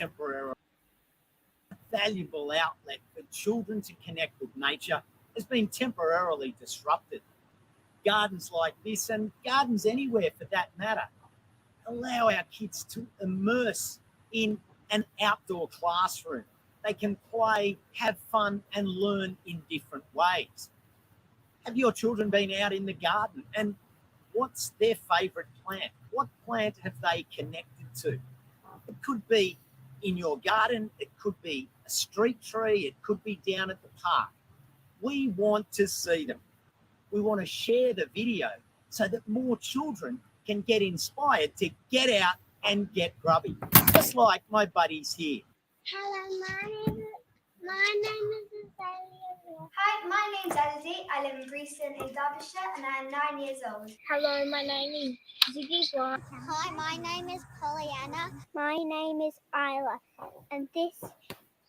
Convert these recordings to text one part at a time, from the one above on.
temporarily. A valuable outlet for children to connect with nature has been temporarily disrupted. Gardens like this, and gardens anywhere for that matter, allow our kids to immerse in an outdoor classroom. They can play, have fun, and learn in different ways. Have your children been out in the garden, and what's their favourite plant? What plant have they connected to? It could be in your garden, it could be a street tree, it could be down at the park. We want to see them. We want to share the video so that more children can get inspired to get out and get grubby, just like my buddies here. Hello, my name is Azalea. Hi, my name's Elodie. I live in Breeston in Derbyshire and I am 9 years old. Hello, my name is Ziggy Swan. Hi, my name is Pollyanna. My name is Isla, and this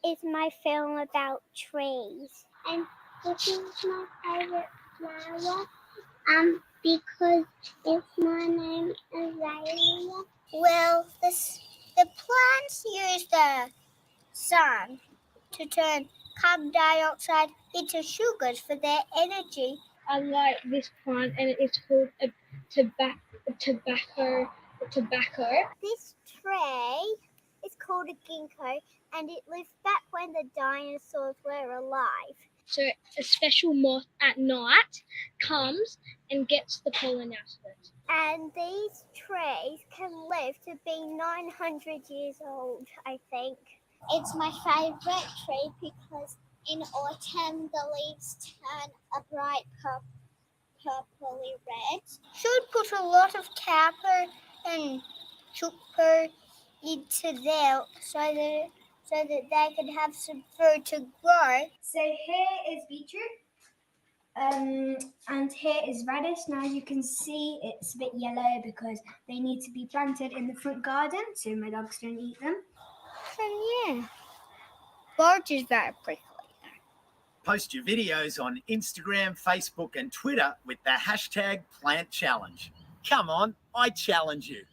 is my film about trees. And this is my favourite flower, because it's my name Azalea. Well, the plants use the sun to turn carbon dioxide into sugars for their energy. I like this plant, and it's called a tobacco. This tree is called a ginkgo, and it lived back when the dinosaurs were alive. So a special moth at night comes and gets the pollen out of it. And these trees can live to be 900 years old, I think. It's my favourite tree because in autumn the leaves turn a bright purpley red. Should put a lot of copper and sugar into there so that they can have some food to grow. So here is beetroot, and here is radish. Now you can see it's a bit yellow because they need to be planted in the front garden so my dogs don't eat them. And yeah, borage is very prickly. Post your videos on Instagram, Facebook, and Twitter with the hashtag Plant Challenge. Come on, I challenge you.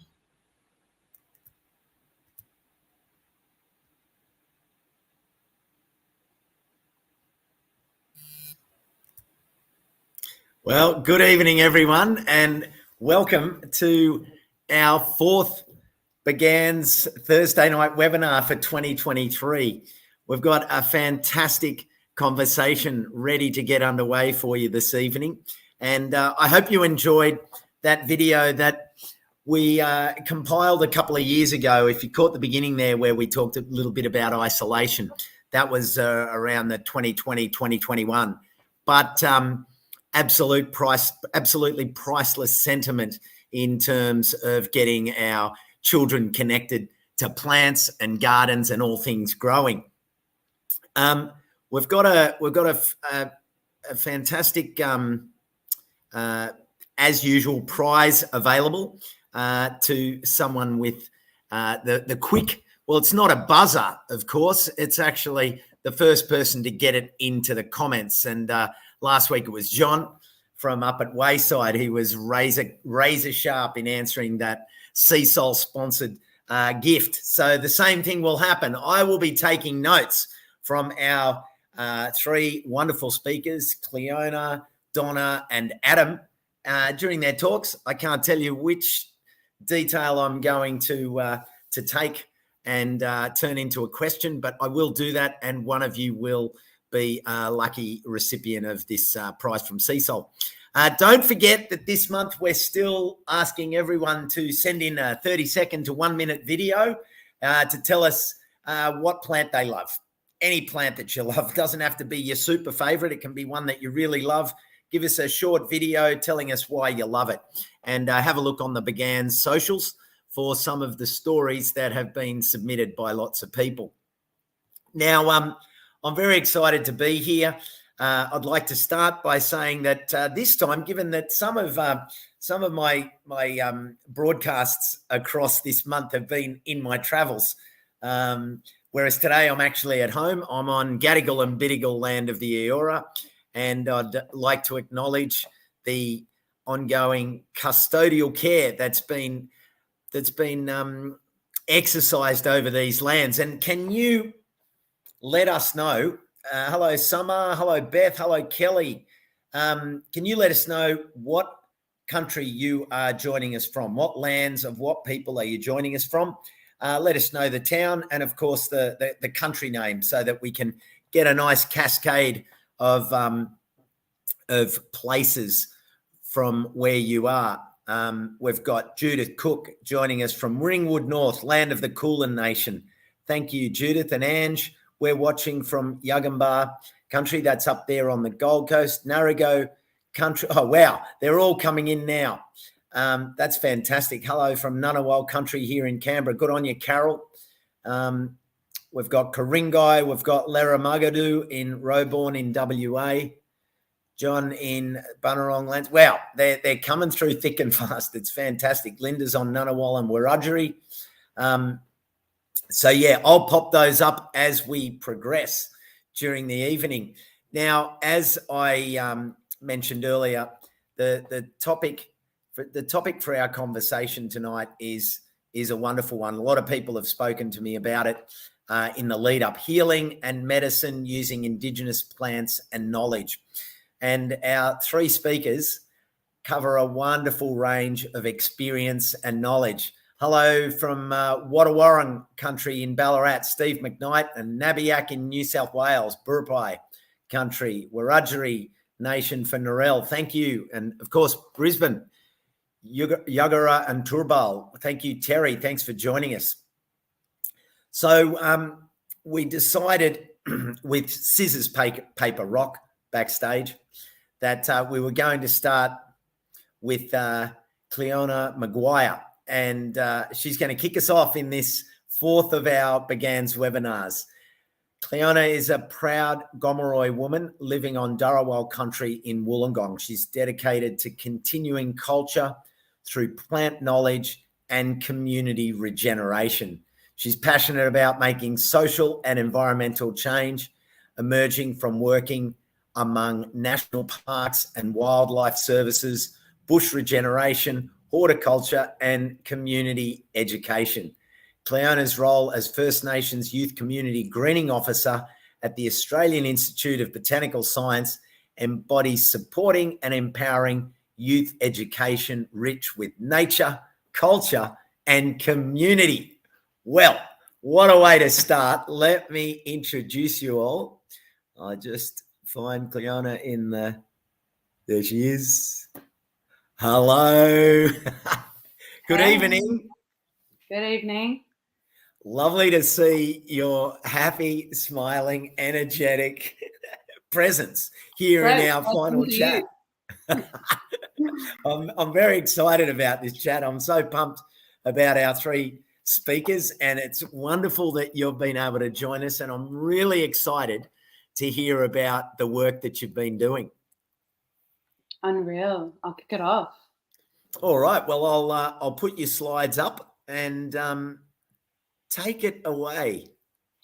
Well, good evening, everyone, and welcome to our fourth BGANZ Thursday night webinar for 2023. We've got a fantastic conversation ready to get underway for you this evening, and I hope you enjoyed that video that we compiled a couple of years ago. If you caught the beginning there where we talked a little bit about isolation, that was around the 2020-2021. But absolutely priceless sentiment in terms of getting our children connected to plants and gardens and all things growing. We've got a fantastic, as usual, prize available to someone with the quick. Well, it's not a buzzer, of course. It's actually the first person to get it into the comments. And last week it was John from up at Wayside. He was razor sharp in answering that Seasol sponsored gift. So the same thing will happen. I will be taking notes from our three wonderful speakers, Cliodhna, Donna, and Adam, during their talks. I can't tell you which detail I'm going to take and turn into a question, but I will do that, and one of you will be a lucky recipient of this prize from Seasol. Don't forget that this month we're still asking everyone to send in a 30-second to 1-minute video to tell us what plant they love. Any plant that you love. Doesn't have to be your super favorite. It can be one that you really love. Give us a short video telling us why you love it. And have a look on the BGANZ socials for some of the stories that have been submitted by lots of people. Now, I'm very excited to be here. I'd like to start by saying that this time, given that some of my broadcasts across this month have been in my travels, whereas today I'm actually at home. I'm on Gadigal and Bidigal land of the Ora, and I'd like to acknowledge the ongoing custodial care that's been exercised over these lands. And can you let us know, hello Summer, hello Beth, hello Kelly, can you let us know what country you are joining us from? What lands of what people are you joining us from? Let us know the town and, of course, the country name so that we can get a nice cascade of places from where you are. We've got Judith Cook joining us from Ringwood North, land of the Kulin Nation. Thank you, Judith and Ange. We're watching from Yugambeh Country. That's up there on the Gold Coast. Narago Country. Oh, wow. They're all coming in now. That's fantastic. Hello from Ngunnawal Country here in Canberra. Good on you, Carol. We've got Karingai. We've got Laramagadu in Roebourne in WA. John in Bunurong Lands. Wow, they're coming through thick and fast. It's fantastic. Linda's on Ngunnawal and Wiradjuri. So, yeah, I'll pop those up as we progress during the evening. Now, as I mentioned earlier, the topic for our conversation tonight is a wonderful one. A lot of people have spoken to me about it in the lead up. Healing and medicine using indigenous plants and knowledge. And our three speakers cover a wonderful range of experience and knowledge. Hello from Dhawaral Country in Ballarat, Steve McKnight, and Nabiyak in New South Wales, Yurbay Country, Wiradjuri Nation for Narelle. Thank you. And, of course, Brisbane, Yugara and Turbal. Thank you, Terry. Thanks for joining us. So we decided with scissors, paper, rock backstage that we were going to start with Cliodhna Maguire, and she's going to kick us off in this fourth of our BGANZ webinars. Cliodhna is a proud Gomeroi woman living on Dhawaral Country in Wollongong. She's dedicated to continuing culture through plant knowledge and community regeneration. She's passionate about making social and environmental change, emerging from working among national parks and wildlife services, bush regeneration, horticulture, and community education. Cliodhna's role as First Nations Youth Community Greening Officer at the Australian Institute of Botanical Science embodies supporting and empowering youth education rich with nature, culture, and community. Well, what a way to start. Let me introduce you all. I just find Cliodhna in the... There she is. Hello. Good evening. Good evening. Lovely to see your happy, smiling, energetic presence here in our final chat. I'm very excited about this chat. I'm so pumped about our three speakers, and it's wonderful that you've been able to join us, and I'm really excited to hear about the work that you've been doing. Unreal. I'll kick it off. All right. Well, I'll put your slides up and take it away.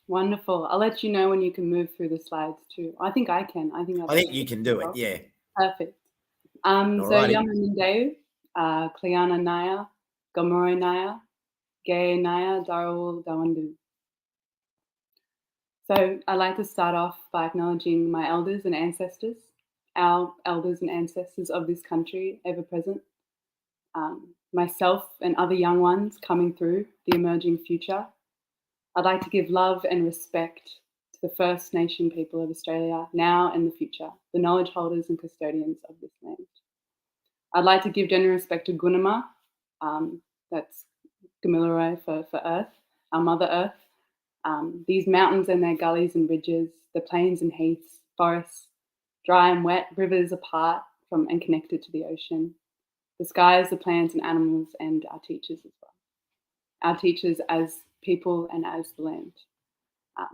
Wonderful. I'll let you know when you can move through the slides too. I think I can. I think you can do it. Yeah. Perfect. So Yamamindeu, Cliodhna Naya, Gomeroi Naya, Gay Naya, Dhawaral Dawandu. So I'd like to start off by acknowledging my elders and ancestors, our elders and ancestors of this country, ever present, myself and other young ones coming through the emerging future. I'd like to give love and respect to the First Nation people of Australia now and the future, the knowledge holders and custodians of this land. I'd like to give generous respect to Gunama, that's Gomeroi for Earth, our Mother Earth. These mountains and their gullies and ridges, the plains and heaths, forests, dry and wet, rivers apart from and connected to the ocean, the skies, the plants and animals, and our teachers as well. Our teachers as people and as the land.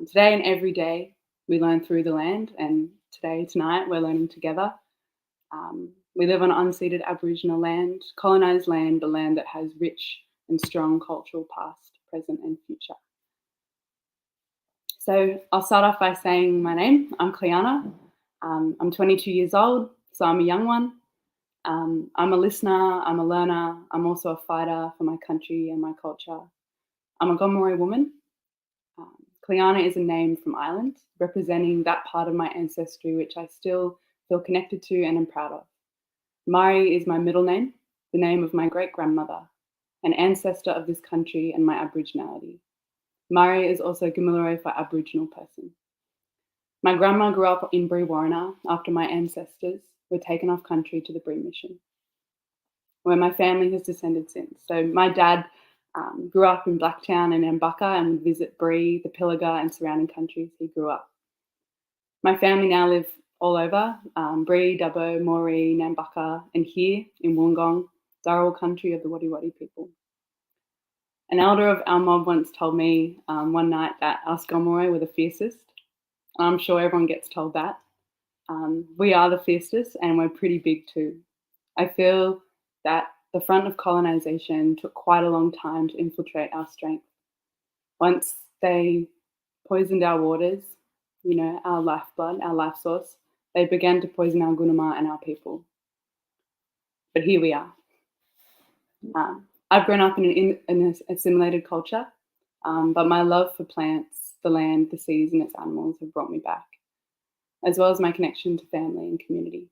Today and every day, we learn through the land, and tonight, we're learning together. We live on unceded Aboriginal land, colonised land, the land that has rich and strong cultural past, present and future. So I'll start off by saying my name. I'm Cliodhna. I'm 22 years old, so I'm a young one. I'm a listener, I'm a learner, I'm also a fighter for my country and my culture. I'm a Gomeroi woman. Cliodhna is a name from Ireland, representing that part of my ancestry which I still feel connected to and am proud of. Māori is my middle name, the name of my great-grandmother, an ancestor of this country and my Aboriginality. Māori is also Gomeroi for Aboriginal person. My grandma grew up in Brewarrina after my ancestors were taken off country to the Bree Mission, where my family has descended since. So my dad grew up in Blacktown and Nambucca and would visit Bree, the Pilliga and surrounding countries he grew up. My family now live all over, Bree, Dubbo, Māori, Nambucca, and here in Wollongong, Dhawaral Country of the Wiradjuri people. An elder of our mob once told me one night that us Gomeroi were the fiercest. I'm sure everyone gets told that. We are the fiercest and we're pretty big too. I feel that the front of colonisation took quite a long time to infiltrate our strength. Once they poisoned our waters, our lifeblood, our life source, they began to poison our gunama and our people. But here we are. I've grown up in an assimilated culture, but my love for plants, the land, the seas and its animals have brought me back, as well as my connection to family and community.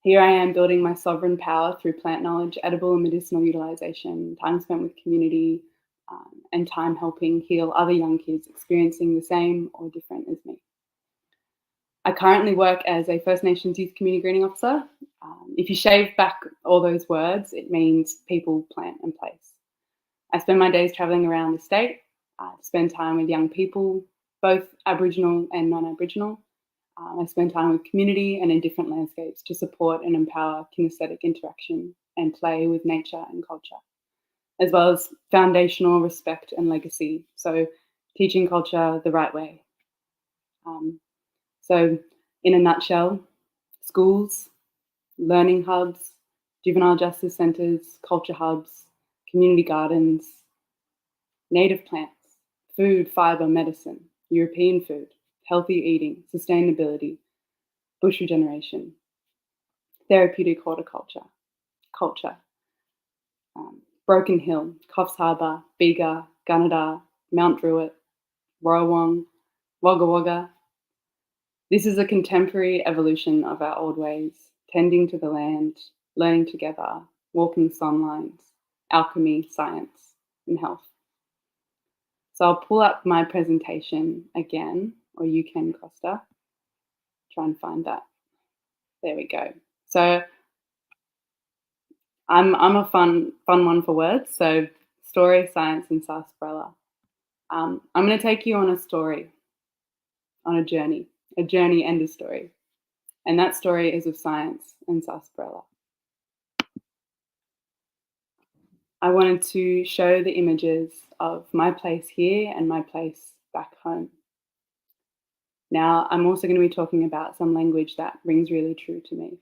Here I am building my sovereign power through plant knowledge, edible and medicinal utilisation, time spent with community, and time helping heal other young kids experiencing the same or different as me. I currently work as a First Nations Youth Community Greening Officer. If you shave back all those words, it means people, plant and place. I spend my days travelling around the state, spend time with young people, both Aboriginal and non-Aboriginal. I spend time with community and in different landscapes to support and empower kinesthetic interaction and play with nature and culture, as well as foundational respect and legacy. So teaching culture the right way. So in a nutshell, schools, learning hubs, juvenile justice centres, culture hubs, community gardens, native plants, food, fibre, medicine, European food, healthy eating, sustainability, bush regeneration, therapeutic horticulture, culture, Broken Hill, Coffs Harbour, Bega, Gunnedah, Mount Druitt, Wollongong, Wagga Wagga. This is a contemporary evolution of our old ways, tending to the land, learning together, walking songlines, alchemy, science, and health. So I'll pull up my presentation again, or you can, Costa. Try and find that. There we go. So I'm a fun one for words. So story, science, and sarsaparilla. I'm going to take you on a story, on a journey and a story. And that story is of science and sarsaparilla. I wanted to show the images of my place here and my place back home. Now, I'm also going to be talking about some language that rings really true to me,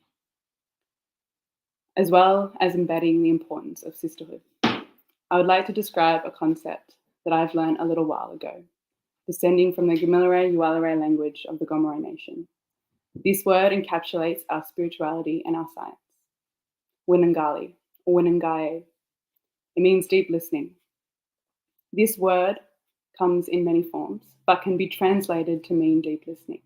as well as embedding the importance of sisterhood. I would like to describe a concept that I've learned a little while ago, descending from the Gomeroi Yuwalari language of the Gomeroi Nation. This word encapsulates our spirituality and our science. Winangali, or Winangae. It means deep listening. This word comes in many forms, but can be translated to mean deep listening.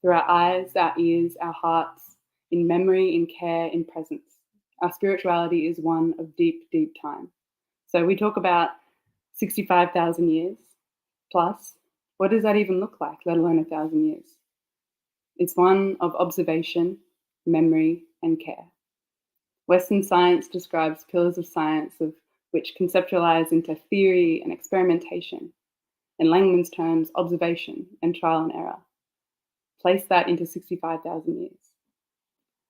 Through our eyes, our ears, our hearts, in memory, in care, in presence. Our spirituality is one of deep, deep time. So we talk about 65,000 years plus. What does that even look like, let alone 1,000 years? It's one of observation, memory, and care. Western science describes pillars of science of which conceptualize into theory and experimentation. In Langman's terms, observation and trial and error. Place that into 65,000 years.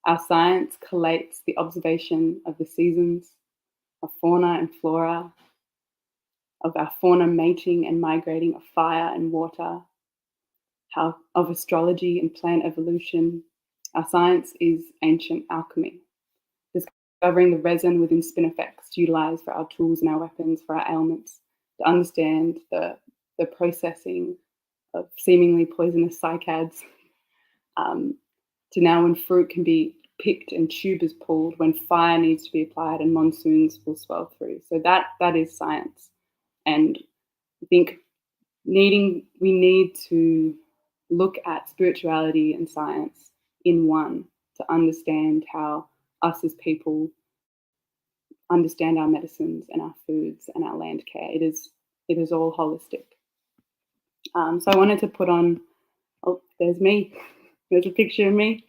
Our science collates the observation of the seasons, of fauna and flora, of our fauna mating and migrating, of fire and water, of astrology and plant evolution. Our science is ancient alchemy, discovering the resin within spinifex utilized for our tools and our weapons, for our ailments, to understand the processing of seemingly poisonous cycads, to now when fruit can be picked and tubers pulled, when fire needs to be applied and monsoons will swell through. So that is science. And I think we need to look at spirituality and science in one to understand how us as people understand our medicines and our foods and our land care. It is all holistic. So I wanted to put on, oh, there's me. There's a picture of me.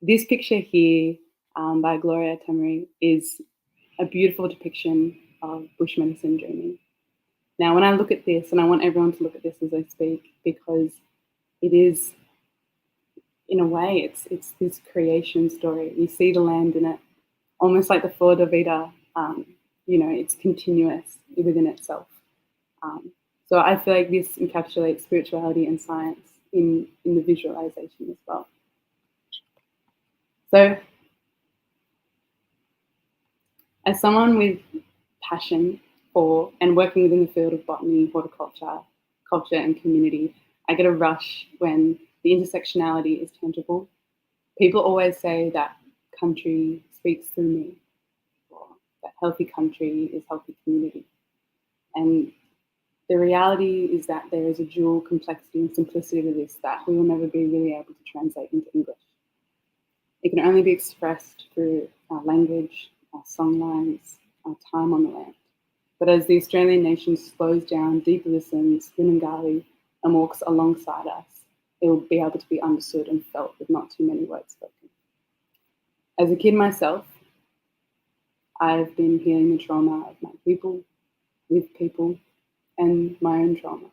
This picture here by Gloria Temery is a beautiful depiction of bush medicine dreaming. Now, when I look at this, and I want everyone to look at this as I speak, because it is, in a way, it's this creation story. You see the land in it, almost like the Flor de Vida. It's continuous within itself. So I feel like this encapsulates spirituality and science in the visualization as well. So, as someone with passion for and working within the field of botany, horticulture, culture and community, I get a rush when the intersectionality is tangible. People always say that country speaks through me, or that healthy country is healthy community. And the reality is that there is a dual complexity and simplicity to this that we will never be really able to translate into English. It can only be expressed through our language, our songlines, our time on the land. But as the Australian nation slows down, deeper listens, Winangali, and walks alongside us, it will be able to be understood and felt with not too many words spoken. As a kid myself, I've been healing the trauma of my people, with people, and my own trauma.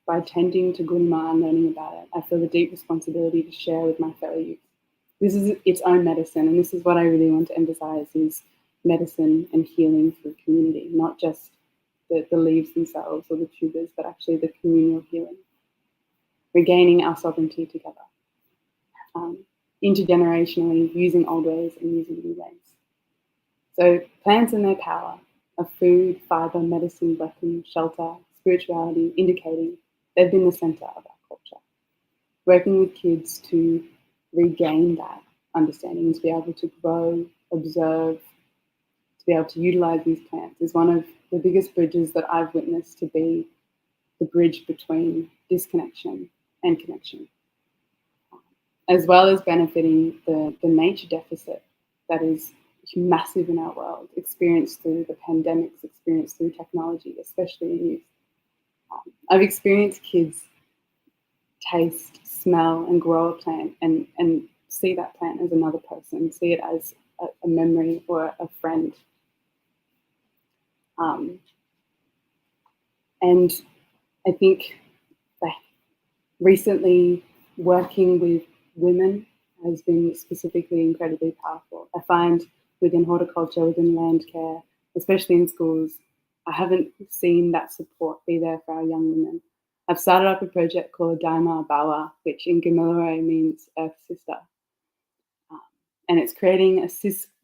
By attending to Gomeroi and learning about it, I feel a deep responsibility to share with my fellow youth. This is its own medicine, and this is what I really want to emphasize is medicine and healing through community, not just the leaves themselves or the tubers, but actually the communal healing. Regaining our sovereignty together. Intergenerationally, using old ways and using new ways. So plants and their power of food, fibre, medicine, weapon, shelter, spirituality, indicating they've been the centre of our culture. Working with kids to regain that understanding and to be able to grow, observe, to be able to utilise these plants is one of the biggest bridges that I've witnessed to be the bridge between disconnection and connection, as well as benefiting the nature deficit that is massive in our world, experienced through the pandemics, experienced through technology, especially in youth. I've experienced kids taste, smell, and grow a plant and see that plant as another person, see it as a memory or a friend. And I think that recently working with women has been specifically incredibly powerful. I find within horticulture, within land care, especially in schools, I haven't seen that support be there for our young women. I've started up a project called Daima Bawa, which in Gomeroi means Earth Sister. And it's creating a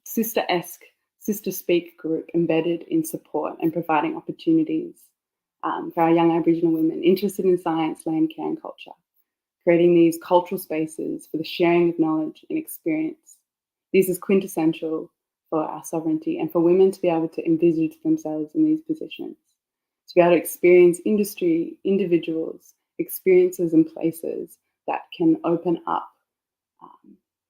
sister-esque, sister-speak group embedded in support and providing opportunities for our young Aboriginal women interested in science, land care and culture. Creating these cultural spaces for the sharing of knowledge and experience. This is quintessential for our sovereignty and for women to be able to envisage themselves in these positions, to be able to experience industry, individuals, experiences and places that can open up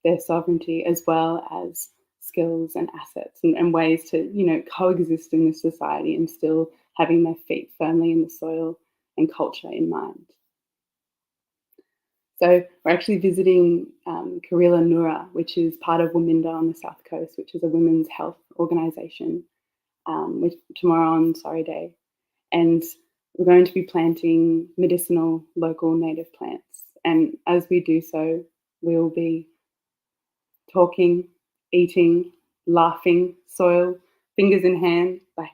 their sovereignty as well as skills and assets and ways to, coexist in this society and still having their feet firmly in the soil and culture in mind. So we're actually visiting Karila Nura, which is part of Wominda on the South Coast, which is a women's health organisation, with tomorrow on Sorry Day. And we're going to be planting medicinal local native plants. And as we do so, we'll be talking, eating, laughing, soil, fingers in hand, like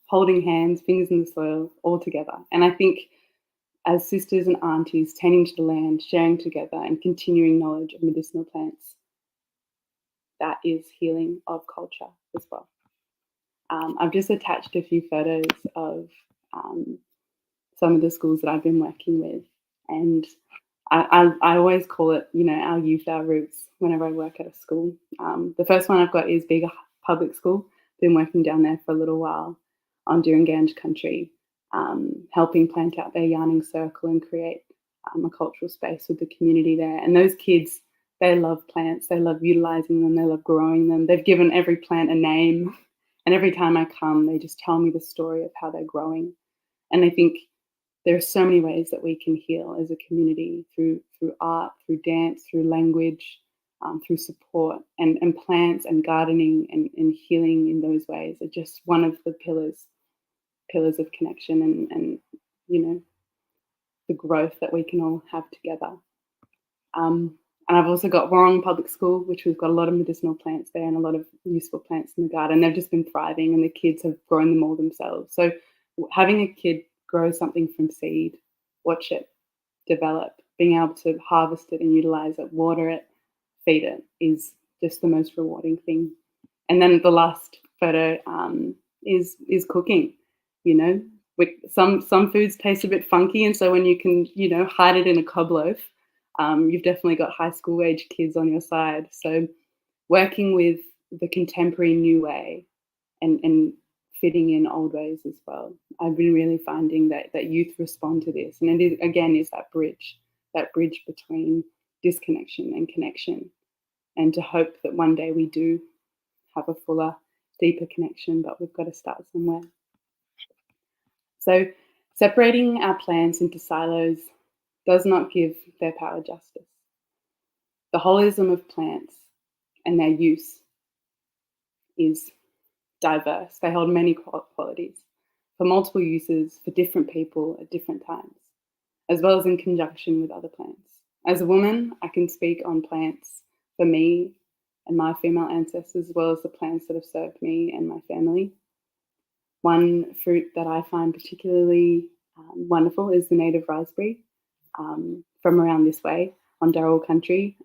holding hands, fingers in the soil, all together. And I think as sisters and aunties, tending to the land, sharing together and continuing knowledge of medicinal plants, that is healing of culture as well. I've just attached a few photos of some of the schools that I've been working with. And I always call it, our youth, our roots, whenever I work at a school. The first one I've got is Bega Public School. been working down there for a little while on BGANZ Country, helping plant out their yarning circle and create a cultural space with the community there. And those kids, they love plants, they love utilising them, they love growing them. They've given every plant a name, and every time I come, they just tell me the story of how they're growing. And I think there are so many ways that we can heal as a community through art, through dance, through language, through support, and plants and gardening and healing in those ways are just one of the pillars of connection and the growth that we can all have together. And I've also got Wollongong Public School, which we've got a lot of medicinal plants there and a lot of useful plants in the garden. They've just been thriving, and the kids have grown them all themselves. So having a kid grow something from seed, watch it develop, being able to harvest it and utilize it, water it, feed it is just the most rewarding thing. And then the last photo is cooking. Some foods taste a bit funky, and so when you can hide it in a cob loaf, you've definitely got high school age kids on your side. So working with the contemporary new way and fitting in old ways as well. I've been really finding that youth respond to this, and it is that bridge between disconnection and connection, and to hope that one day we do have a fuller, deeper connection, but we've got to start somewhere. So separating our plants into silos does not give their power justice. The holism of plants and their use is diverse. They hold many qualities for multiple uses for different people at different times, as well as in conjunction with other plants. As a woman, I can speak on plants for me and my female ancestors, as well as the plants that have served me and my family. One fruit that I find particularly wonderful is the native raspberry from around this way on Dhawaral Country.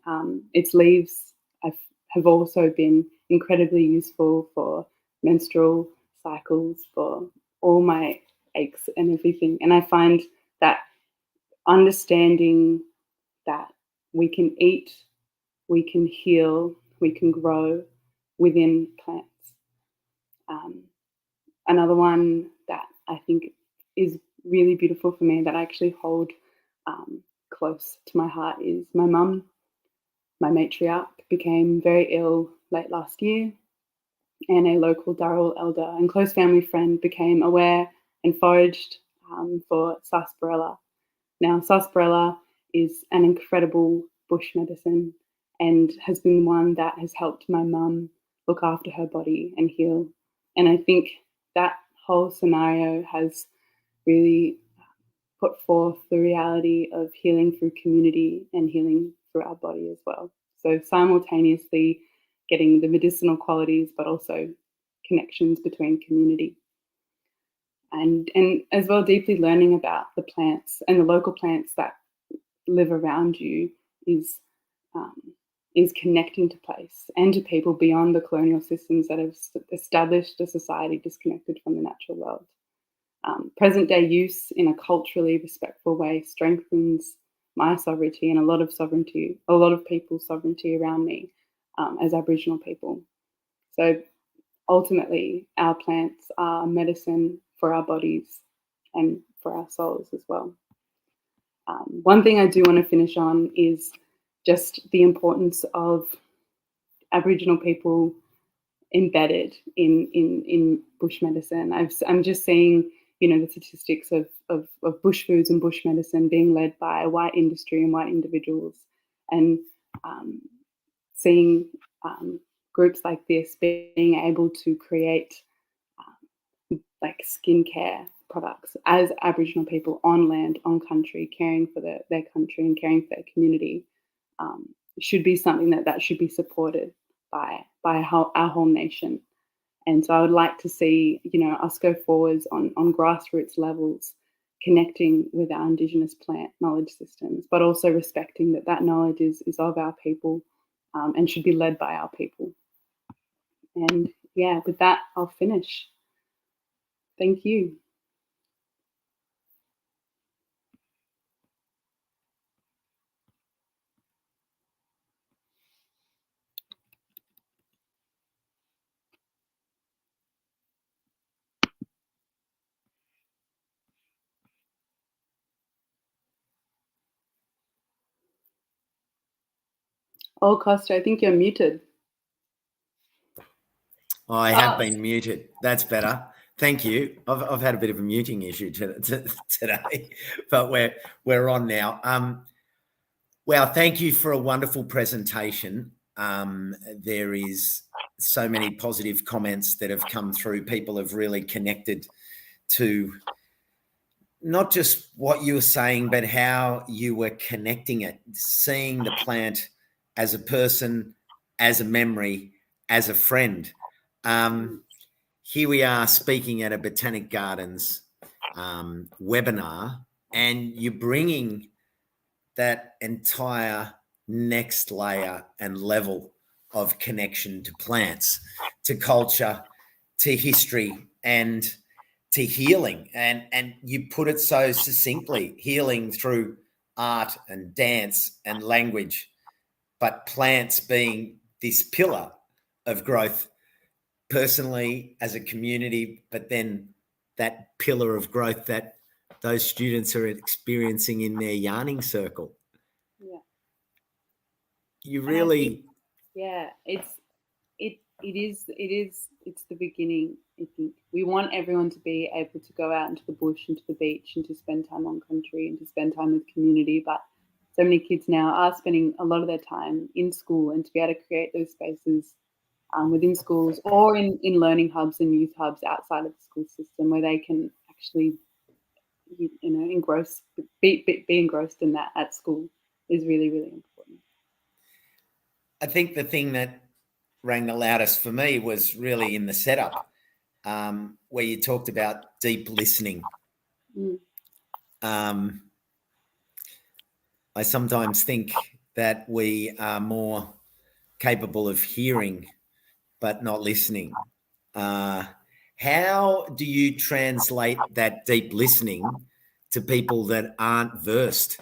Its leaves have also been incredibly useful for menstrual cycles, for all my aches and everything. And I find that understanding that we can eat, we can heal, we can grow within plants. Another one that I think is really beautiful for me that I actually hold close to my heart is my mum. My matriarch became very ill late last year, and a local Dhawaral elder and close family friend became aware and foraged for sarsaparilla. Now, sarsaparilla is an incredible bush medicine and has been one that has helped my mum look after her body and heal. And I think that whole scenario has really put forth the reality of healing through community and healing through our body as well. So simultaneously getting the medicinal qualities, but also connections between community. And as well, deeply learning about the plants and the local plants that live around you is connecting to place and to people beyond the colonial systems that have established a society disconnected from the natural world. Present day use in a culturally respectful way strengthens my sovereignty and a lot of people's sovereignty around me as Aboriginal people. So ultimately, our plants are medicine for our bodies and for our souls as well. One thing I do want to finish on is just the importance of Aboriginal people embedded in bush medicine. I'm just seeing, the statistics of bush foods and bush medicine being led by white industry and white individuals, and seeing groups like this being able to create like skincare products as Aboriginal people on land, on country, caring for their country and caring for their community, should be something that should be supported by our whole nation. And so I would like to see, us go forwards on grassroots levels, connecting with our indigenous plant knowledge systems, but also respecting that knowledge is of our people and should be led by our people. And yeah, with that, I'll finish. Thank you. Oh, Costa, I think you're muted. I have been muted. That's better. Thank you. I've had a bit of a muting issue today, but we're on now. Well, thank you for a wonderful presentation. There is so many positive comments that have come through. People have really connected to not just what you were saying, but how you were connecting it, seeing the plant as a person, as a memory, as a friend. Here we are speaking at a Botanic Gardens webinar, and you're bringing that entire next layer and level of connection to plants, to culture, to history, and to healing. And you put it so succinctly, healing through art and dance and language, but plants being this pillar of growth personally as a community, but then that pillar of growth that those students are experiencing in their yarning circle. Yeah. You really... It's the beginning. I think we want everyone to be able to go out into the bush, into the beach, and to spend time on country and to spend time with community. But so many kids now are spending a lot of their time in school, and to be able to create those spaces within schools or in learning hubs and youth hubs outside of the school system where they can actually, be engrossed in that at school is really, really important. I think the thing that rang the loudest for me was really in the setup, where you talked about deep listening. I sometimes think that we are more capable of hearing but not listening. How do you translate that deep listening to people that aren't versed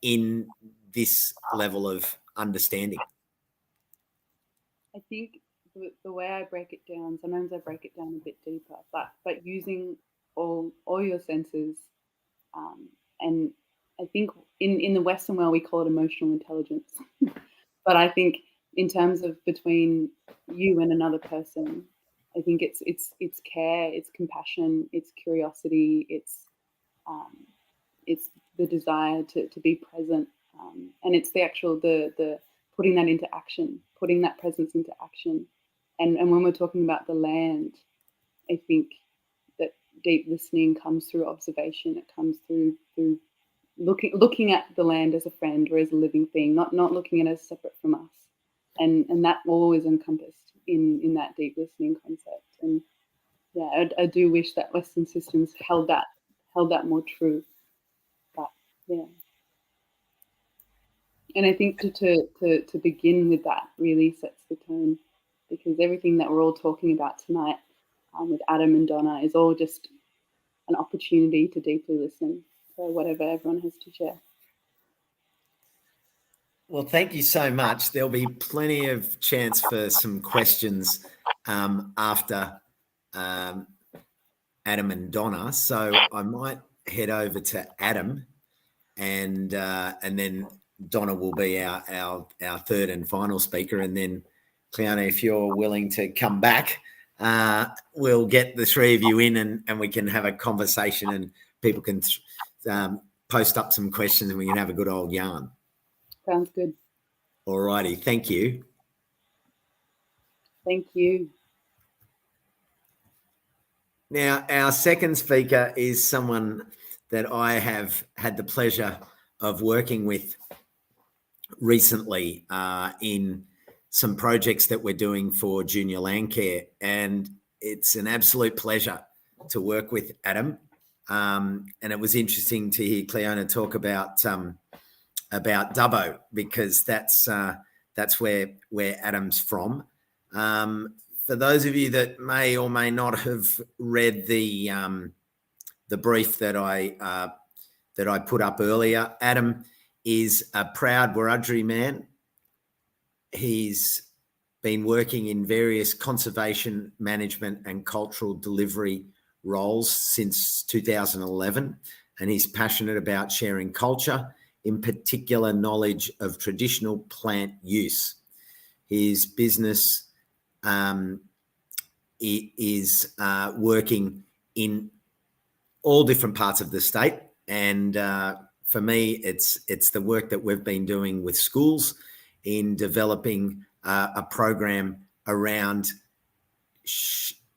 in this level of understanding? I think the way I break it down, sometimes I break it down a bit deeper, but using all your senses, and I think in the Western world we call it emotional intelligence, but I think in terms of between you and another person, I think it's care, it's compassion, it's curiosity, it's the desire to be present, and it's the actual the putting that into action, putting that presence into action. And when we're talking about the land, I think that deep listening comes through observation. It comes through looking at the land as a friend or as a living thing, not looking at it as separate from us. And that always encompassed in that deep listening concept. And yeah, I do wish that Western systems held that more true. But yeah. And I think to begin with that really sets the tone, because everything that we're all talking about tonight with Adam and Donna is all just an opportunity to deeply listen to whatever everyone has to share. Well, thank you so much. There'll be plenty of chance for some questions after Adam and Donna. So I might head over to Adam, and then Donna will be our third and final speaker. And then, Cliodhna, if you're willing to come back, we'll get the three of you in and we can have a conversation and people can post up some questions and we can have a good old yarn. Sounds good. All righty. Thank you. Thank you. Now, our second speaker is someone that I have had the pleasure of working with recently in some projects that we're doing for Junior Landcare, and it's an absolute pleasure to work with Adam. And it was interesting to hear Cliodhna talk about Dubbo, because that's where Adam's from. For those of you that may or may not have read the brief that I put up earlier, Adam is a proud Wiradjuri man. He's been working in various conservation management and cultural delivery roles since 2011, and he's passionate about sharing culture, in particular knowledge of traditional plant use. His business is working in all different parts of the state, and for me, it's the work that we've been doing with schools in developing a program around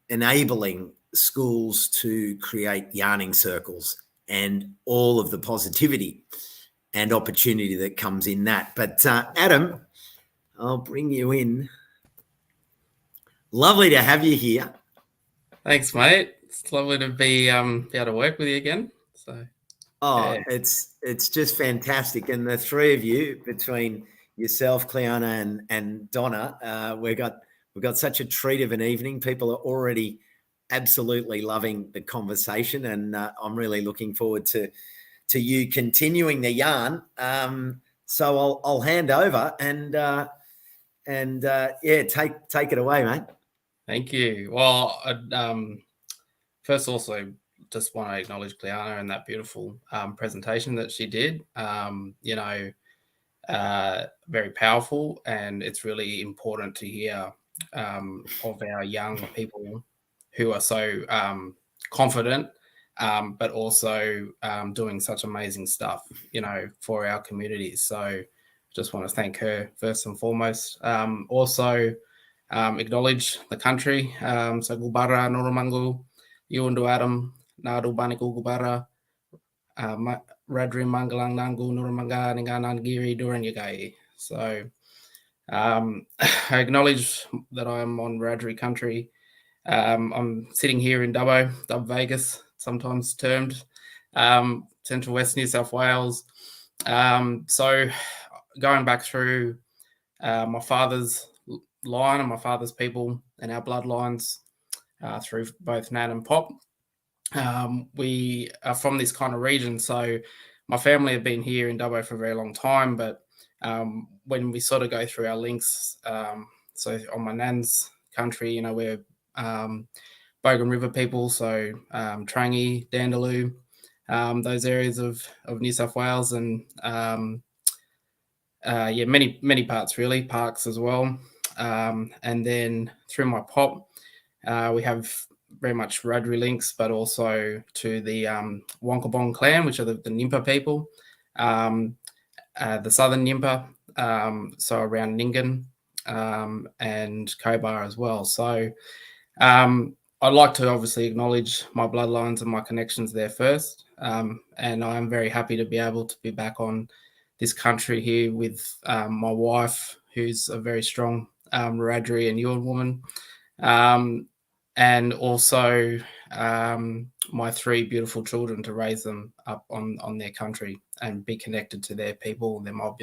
enabling schools to create yarning circles and all of the positivity and opportunity that comes in that. But Adam, I'll bring you in. Lovely to have you here. Thanks, mate. It's lovely to be able to work with you again. So, yeah. It's just fantastic, and the three of you, between yourself, Cliodhna, and Donna, we've got such a treat of an evening. People are already absolutely loving the conversation, and I'm really looking forward to you continuing the yarn. So I'll hand over and yeah, take it away, mate. Thank you. Well, first also just want to acknowledge Cliodhna and that beautiful presentation that she did. Very powerful, and it's really important to hear of our young people who are so confident, but also doing such amazing stuff, for our communities. So just want to thank her first and foremost. Also acknowledge the country. So Gulbara, Noramangu, Yuundu Adam, Nadu Baniku Gulbara, Radri Mangalang Nangu, Nuramanga, Ninganangiri, Duranyagai. So I acknowledge that I'm on Wiradjuri country. I'm sitting here in Dub Vegas, sometimes termed Central West New South Wales. So going back through my father's line and my father's people and our bloodlines through both Nan and Pop, we are from this kind of region. So my family have been here in Dubbo for a very long time, but when we sort of go through our links, so on my nan's country, we're Bogan River people, so Trangie, Dandaloo, those areas of New South Wales, and many parts really, parks as well. And then through my pop, we have very much Wiradjuri links, but also to the Wonkabong clan, which are the Nimpa people, the southern Nimpa, so around Ningen and Cobar as well. So I'd like to obviously acknowledge my bloodlines and my connections there first. And I'm very happy to be able to be back on this country here with my wife, who's a very strong Wiradjuri and Yuin woman. And also my three beautiful children, to raise them up on their country and be connected to their people, their mob,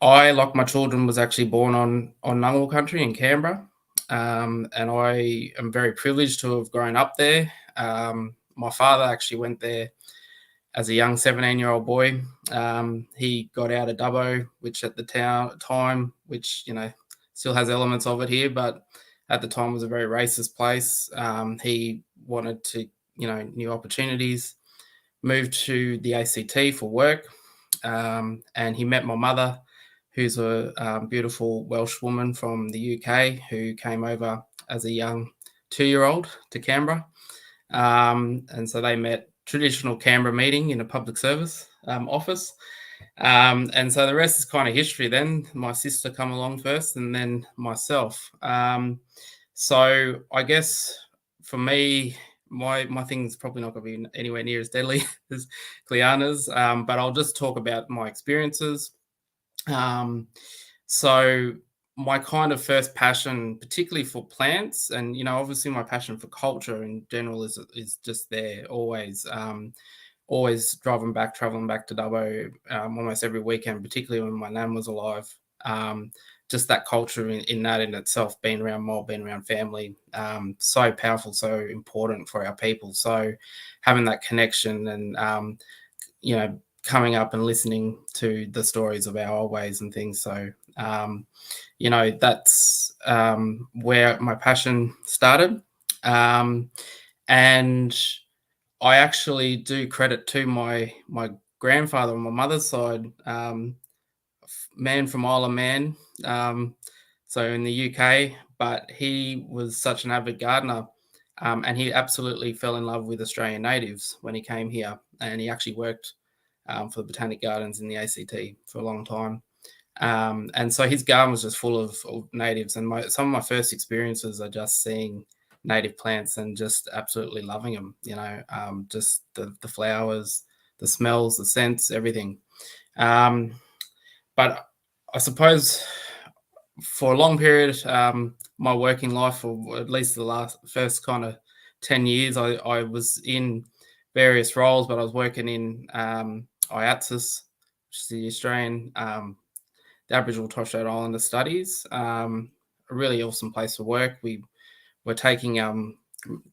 I, like my children, was actually born on Ngāti country in Canberra. And I am very privileged to have grown up there. My father actually went there as a young 17-year-old boy. He got out of Dubbo, which at the time, which, still has elements of it here, but at the time was a very racist place. He wanted to, new opportunities, moved to the ACT for work. And he met my mother, who's a beautiful Welsh woman from the UK who came over as a young 2-year-old to Canberra. And so they met, traditional Canberra meeting in a public service office. And so the rest is kind of history then. My sister come along first and then myself. So I guess for me, my thing's probably not going to be anywhere near as deadly as Cliodhna's, but I'll just talk about my experiences. So my kind of first passion, particularly for plants, and obviously my passion for culture in general is just there always. Always traveling back to Dubbo almost every weekend, particularly when my nan was alive. Just that culture in that in itself, being around mob, being around family, so powerful, so important for our people. So having that connection and coming up and listening to the stories of our old ways and things. So that's where my passion started. And I actually do credit to my grandfather on my mother's side, man from Isle of Man, so in the UK, but he was such an avid gardener, and he absolutely fell in love with Australian natives when he came here, and he actually worked for the Botanic Gardens in the ACT for a long time. And so his garden was just full of natives, and some of my first experiences are just seeing native plants and just absolutely loving them, just the flowers, the smells, the scents, everything. But I suppose for a long period, my working life, or at least the first kind of 10 years, I was in various roles, but I was working in IATSIS, which is the Australian, the Aboriginal Torres Strait Islander Studies, a really awesome place to work. We were taking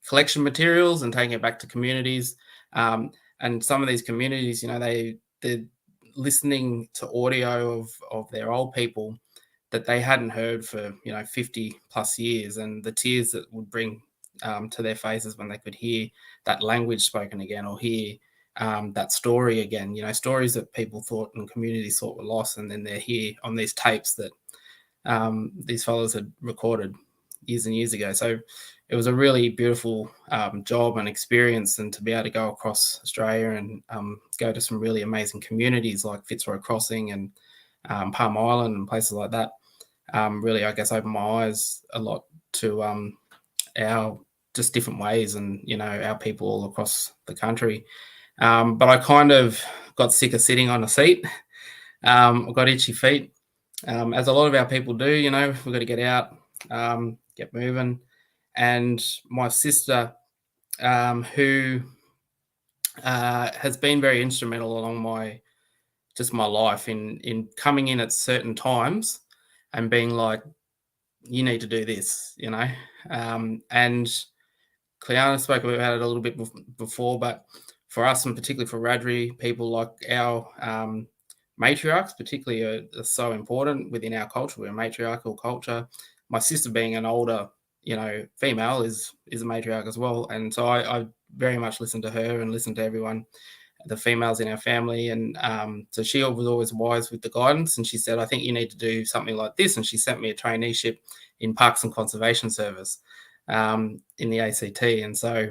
collection materials and taking it back to communities. And some of these communities, they're listening to audio of their old people that they hadn't heard for 50 plus years, and the tears that would bring to their faces when they could hear that language spoken again, or hear that story again, stories that people thought and communities thought were lost, and then they're here on these tapes that these fellows had recorded years and years ago. So it was a really beautiful job and experience, and to be able to go across Australia and go to some really amazing communities like Fitzroy Crossing and Palm Island and places like that, really, I guess, opened my eyes a lot to our just different ways and, our people all across the country. But I kind of got sick of sitting on a seat. I got itchy feet, as a lot of our people do. We've got to get out, get moving. And my sister, who has been very instrumental along my life in coming in at certain times and being like, you need to do this, and Cliodhna spoke about it a little bit before, but for us, and particularly for Wiradjuri people, like our matriarchs particularly are so important within our culture. We're a matriarchal culture. My sister, being an older, female, is a matriarch as well. And so I very much listened to her and listened to everyone, the females in our family. And so she was always wise with the guidance. And she said, I think you need to do something like this. And she sent me a traineeship in Parks and Conservation Service in the ACT. And so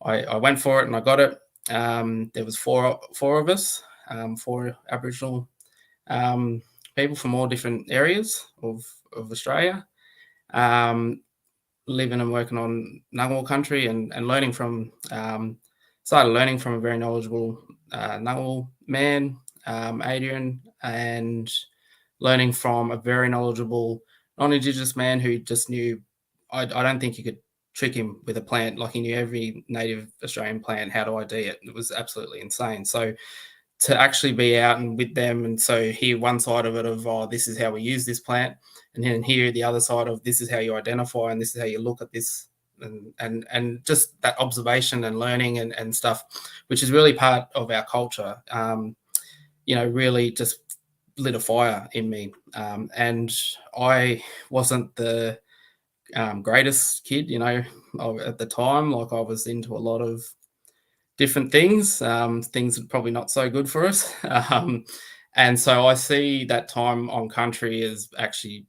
I went for it and I got it. There was four of us, 4 Aboriginal people from all different areas of Australia, living and working on Dhawaral Country and learning from, started learning from a very knowledgeable Dhawaral man, Adrian, and learning from a very knowledgeable non-Indigenous man who just knew, I don't think you could trick him with a plant. Like, he knew every native Australian plant, how to ID it. It was absolutely insane. So to actually be out and with them, and so hear one side of it of, oh, this is how we use this plant, and then hear the other side of, this is how you identify and this is how you look at this, and just that observation and learning and stuff, which is really part of our culture, really just lit a fire in me. And I wasn't the greatest kid, at the time. Like, I was into a lot of different things, things probably not so good for us. And so I see that time on country as actually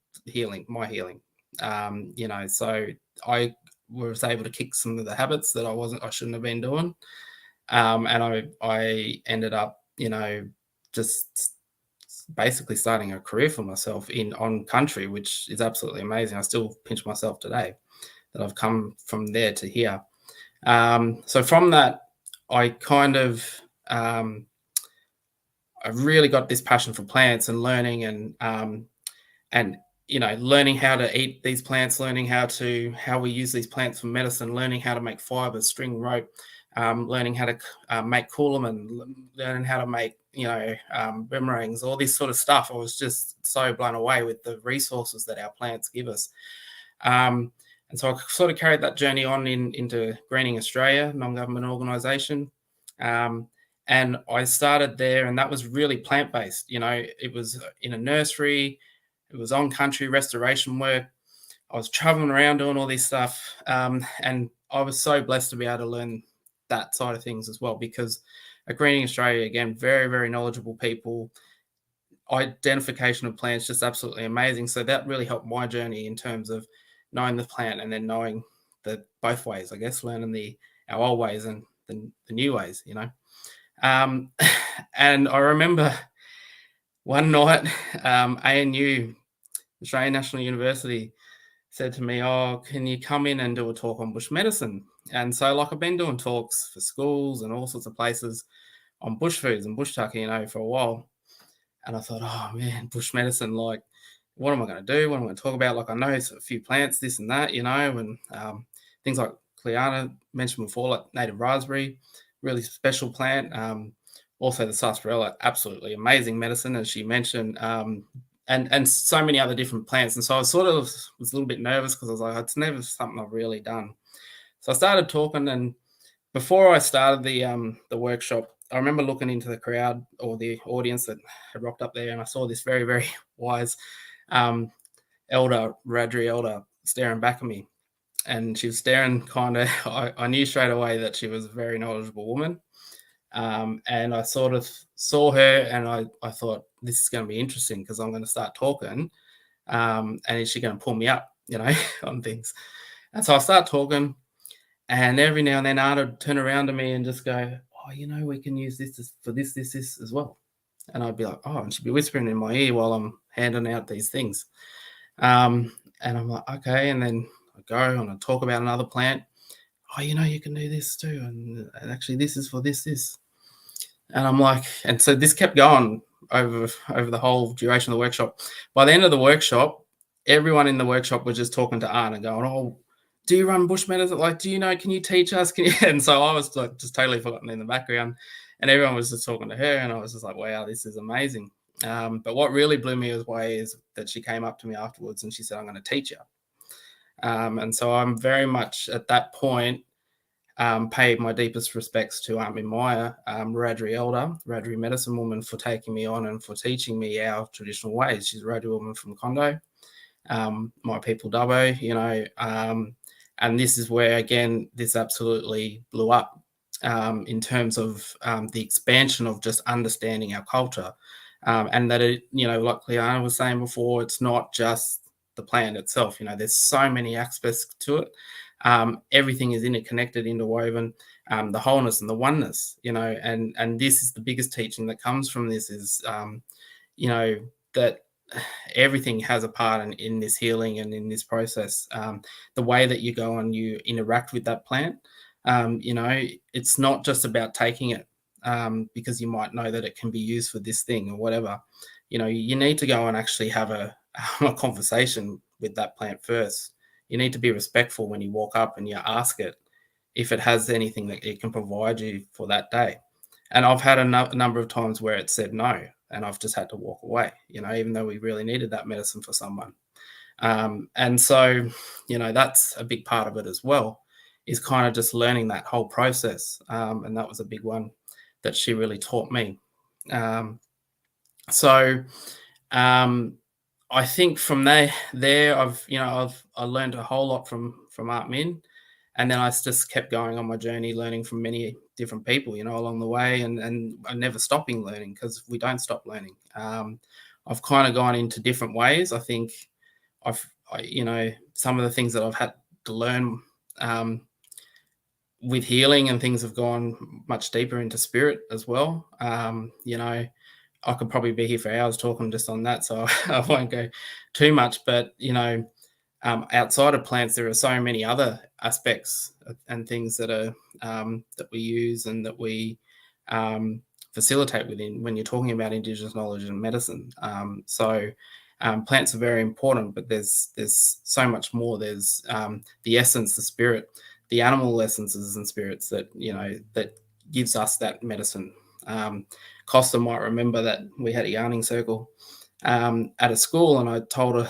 my healing. So I was able to kick some of the habits that I shouldn't have been doing. And I ended up, just basically starting a career for myself on country, which is absolutely amazing. I still pinch myself today that I've come from there to here. So from that, I kind of, I really got this passion for plants and learning and learning how to eat these plants, learning how we use these plants for medicine, learning how to make fibers, string, rope, learning how to make coolam, and learning how to make, boomerangs, all this sort of stuff. I was just so blown away with the resources that our plants give us. And so I sort of carried that journey on into Greening Australia, non-government organisation. And I started there, and that was really plant-based. It was in a nursery. It was on-country restoration work. I was traveling around doing all this stuff. And I was so blessed to be able to learn that side of things as well, because at Greening Australia, again, very, very knowledgeable people. Identification of plants, just absolutely amazing. So that really helped my journey in terms of knowing the plant and then knowing the both ways, I guess, learning our old ways and the new ways, you know. And I remember one night, ANU, Australian National University, said to me, "Oh, can you come in and do a talk on bush medicine?" And so, like, I've been doing talks for schools and all sorts of places on bush foods and bush tucker, you know, for a while. And I thought, oh man, bush medicine, like, what am I going to do? What am I going to talk about? Like, I know a few plants, this and that, you know, and things like Cliodhna, mentioned before, like native raspberry, really special plant. Also the sarsaparilla, absolutely amazing medicine, as she mentioned, and so many other different plants. And so I was a little bit nervous because I was like, it's never something I've really done. So I started talking, and before I started the workshop, I remember looking into the crowd or the audience that had rocked up there, and I saw this very, very wise Wiradjuri elder staring back at me. And she was staring kind of, I knew straight away that she was a very knowledgeable woman. And I sort of saw her, and I thought, this is going to be interesting because I'm going to start talking. And is she going to pull me up, you know, on things? And so I start talking, and every now and then Arta would turn around to me and just go, oh, you know, we can use this for this as well. And I'd be like, oh, and she'd be whispering in my ear while I'm handing out these things. And I'm like, okay. And then I go and I talk about another plant. Oh, you know, you can do this too. And actually this is for this. And I'm like, and so this kept going over the whole duration of the workshop. By the end of the workshop, everyone in the workshop was just talking to Arta and going, oh, do you run bush medicine? Like, do you know, can you teach us? Can you? And so I was like just totally forgotten in the background, and everyone was just talking to her, and I was just like, wow, this is amazing. But what really blew me away is that she came up to me afterwards and she said, I'm going to teach you. And so I'm very much at that point paid my deepest respects to Aunt Mimaya, Wiradjuri elder, Wiradjuri medicine woman, for taking me on and for teaching me our traditional ways. She's a Wiradjuri woman from Kondo, my people Dubbo, you know, and this is where, again, this absolutely blew up in terms of the expansion of just understanding our culture. And that, it, you know, like Cliodhna was saying before, it's not just the plant itself. You know, there's so many aspects to it. Everything is interconnected, interwoven, the wholeness and the oneness, you know, and this is the biggest teaching that comes from this is, you know, that everything has a part in this healing and in this process. The way that you go and you interact with that plant, you know, it's not just about taking it because you might know that it can be used for this thing or whatever. You know, you need to go and actually have a conversation with that plant first. You need to be respectful when you walk up and you ask it if it has anything that it can provide you for that day. And I've had a number of times where it said no, and I've just had to walk away, you know, even though we really needed that medicine for someone. And so, you know, that's a big part of it as well, is kind of just learning that whole process. And that was a big one that she really taught me. I think from there I learned a whole lot from Aunt Min, and then I just kept going on my journey, learning from many different people, you know, along the way, and never stopping learning, because we don't stop learning. I've kind of gone into different ways. I think you know, some of the things that I've had to learn with healing and things have gone much deeper into spirit as well. You know, I could probably be here for hours talking just on that, so I won't go too much. But, you know, outside of plants, there are so many other aspects and things that are that we use and that we facilitate within when you're talking about Indigenous knowledge and medicine. Plants are very important, but there's so much more. There's the essence, the spirit, the animal essences and spirits that, you know, that gives us that medicine. Costa might remember that we had a yarning circle at a school, and I told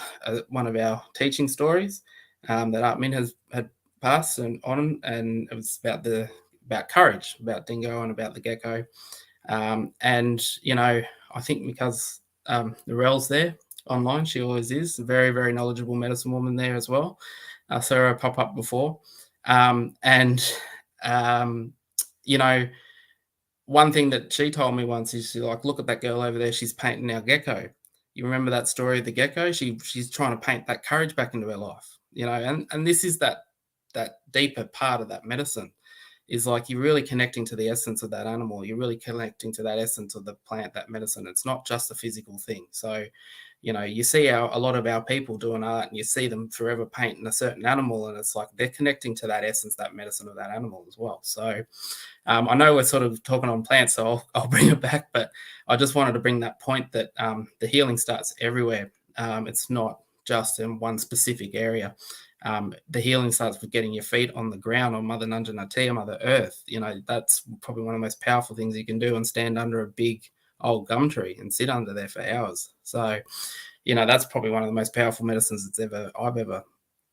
one of our teaching stories that Aunt Min had passed on, and it was about courage, about dingo and about the gecko. And, you know, I think because Narelle's there online, she always is a very, very knowledgeable medicine woman there as well. I saw her pop up before. you know, one thing that she told me once is she's like, look at that girl over there, she's painting our gecko. You remember that story of the gecko? She's trying to paint that courage back into her life, you know, and this is that deeper part of that medicine, is like you're really connecting to the essence of that animal. You're really connecting to that essence of the plant, that medicine. It's not just a physical thing. So, you know, you see a lot of our people doing art and you see them forever painting a certain animal, and it's like they're connecting to that essence, that medicine of that animal as well. So I know we're sort of talking on plants, so I'll bring it back, but I just wanted to bring that point that the healing starts everywhere. It's not just in one specific area. The healing starts with getting your feet on the ground on Mother Nanja Ngatia, Mother Earth. You know, that's probably one of the most powerful things you can do, and stand under a big old gum tree and sit under there for hours. So, you know, that's probably one of the most powerful medicines I've ever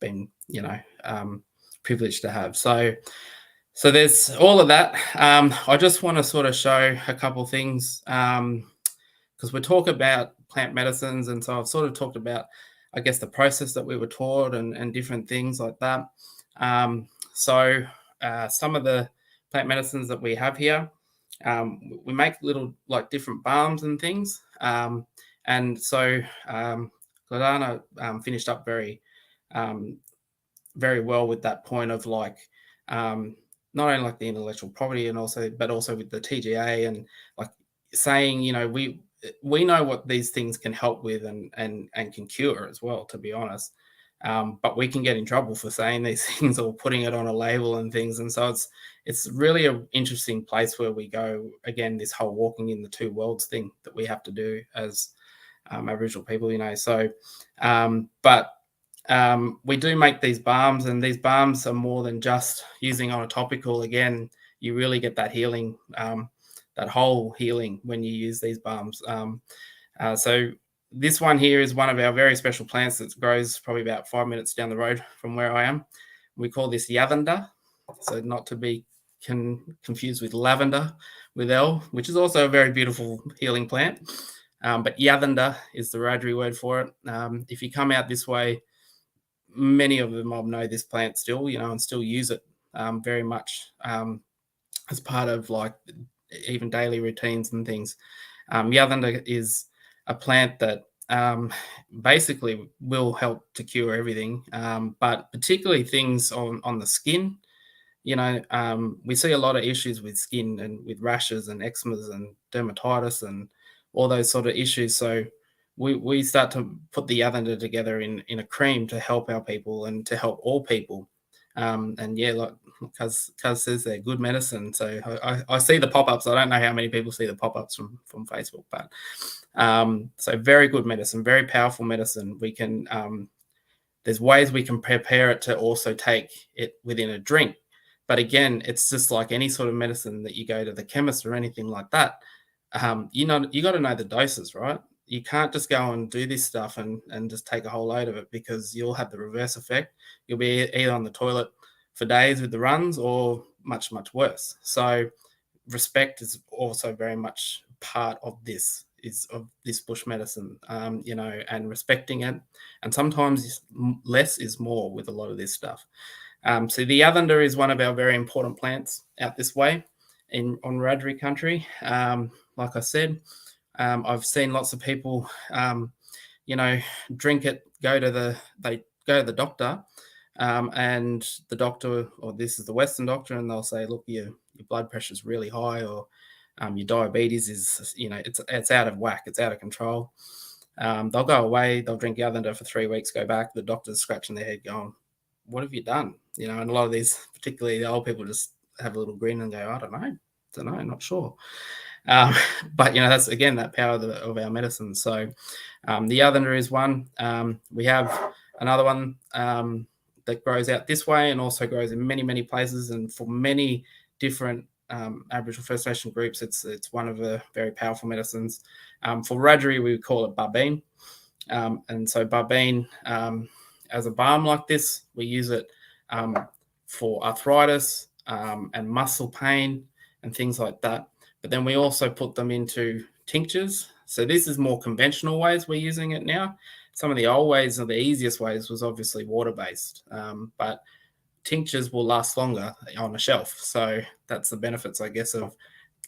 been, you know, privileged to have. So there's all of that. I just want to sort of show a couple of things, because we talk about plant medicines, and so I've sort of talked about, I guess, the process that we were taught and different things like that. So some of the plant medicines that we have here, we make little like different balms and things. And so Cliodhna finished up very well with that point of like, not only like the intellectual property but also with the TGA, and like saying, you know, we know what these things can help with and can cure as well, to be honest. But we can get in trouble for saying these things or putting it on a label and things. And so it's really an interesting place where we go, again, this whole walking in the two worlds thing that we have to do as Aboriginal people, you know. So, but we do make these balms, and these balms are more than just using on a topical. Again, you really get that healing, that whole healing when you use these balms. So this one here is one of our very special plants that grows probably about 5 minutes down the road from where I am. We call this Yavanda, so not to be confused with lavender with L, which is also a very beautiful healing plant. But Yavanda is the Wiradjuri word for it. If you come out this way, many of them know this plant still, you know, and still use it very much as part of like even daily routines and things. Yavanda is a plant that basically will help to cure everything, but particularly things on the skin. You know, we see a lot of issues with skin and with rashes and eczemas and dermatitis and all those sort of issues. So we start to put the Yavanda together in a cream to help our people and to help all people. And yeah, like Cuz says, they're good medicine. So I see the pop-ups. I don't know how many people see the pop-ups from Facebook, but so very good medicine, very powerful medicine. We can there's ways we can prepare it to also take it within a drink. But again, it's just like any sort of medicine that you go to the chemist or anything like that. You got to know the doses, right? You can't just go and do this stuff and just take a whole load of it, because you'll have the reverse effect. You'll be either on the toilet for days with the runs or much, much worse. So respect is also very much part of this bush medicine, you know, and respecting it. And sometimes less is more with a lot of this stuff. So the Yavanda is one of our very important plants out this way on Wiradjuri country. Like I said, I've seen lots of people, you know, drink it, they go to the doctor, and the doctor, or this is the Western doctor, and they'll say, look, your blood pressure is really high, or your diabetes is, you know, it's out of whack, it's out of control. They'll go away, they'll drink Yavanda for 3 weeks, go back, the doctor's scratching their head going, what have you done? You know, and a lot of these, particularly the old people, just have a little grin and go, I don't know, not sure. But, you know, that's, again, that power of our medicine. So the Yavanda is one. We have another one that grows out this way and also grows in many, many places, and for many different Aboriginal First Nation groups, it's one of the very powerful medicines. For Wiradjuri, we would call it barbine. And so barbine, as a balm like this, we use it for arthritis and muscle pain and things like that. But then we also put them into tinctures. So this is more conventional ways we're using it now. Some of the old ways, or the easiest ways, was obviously water-based. But tinctures will last longer on a shelf. So that's the benefits, I guess, of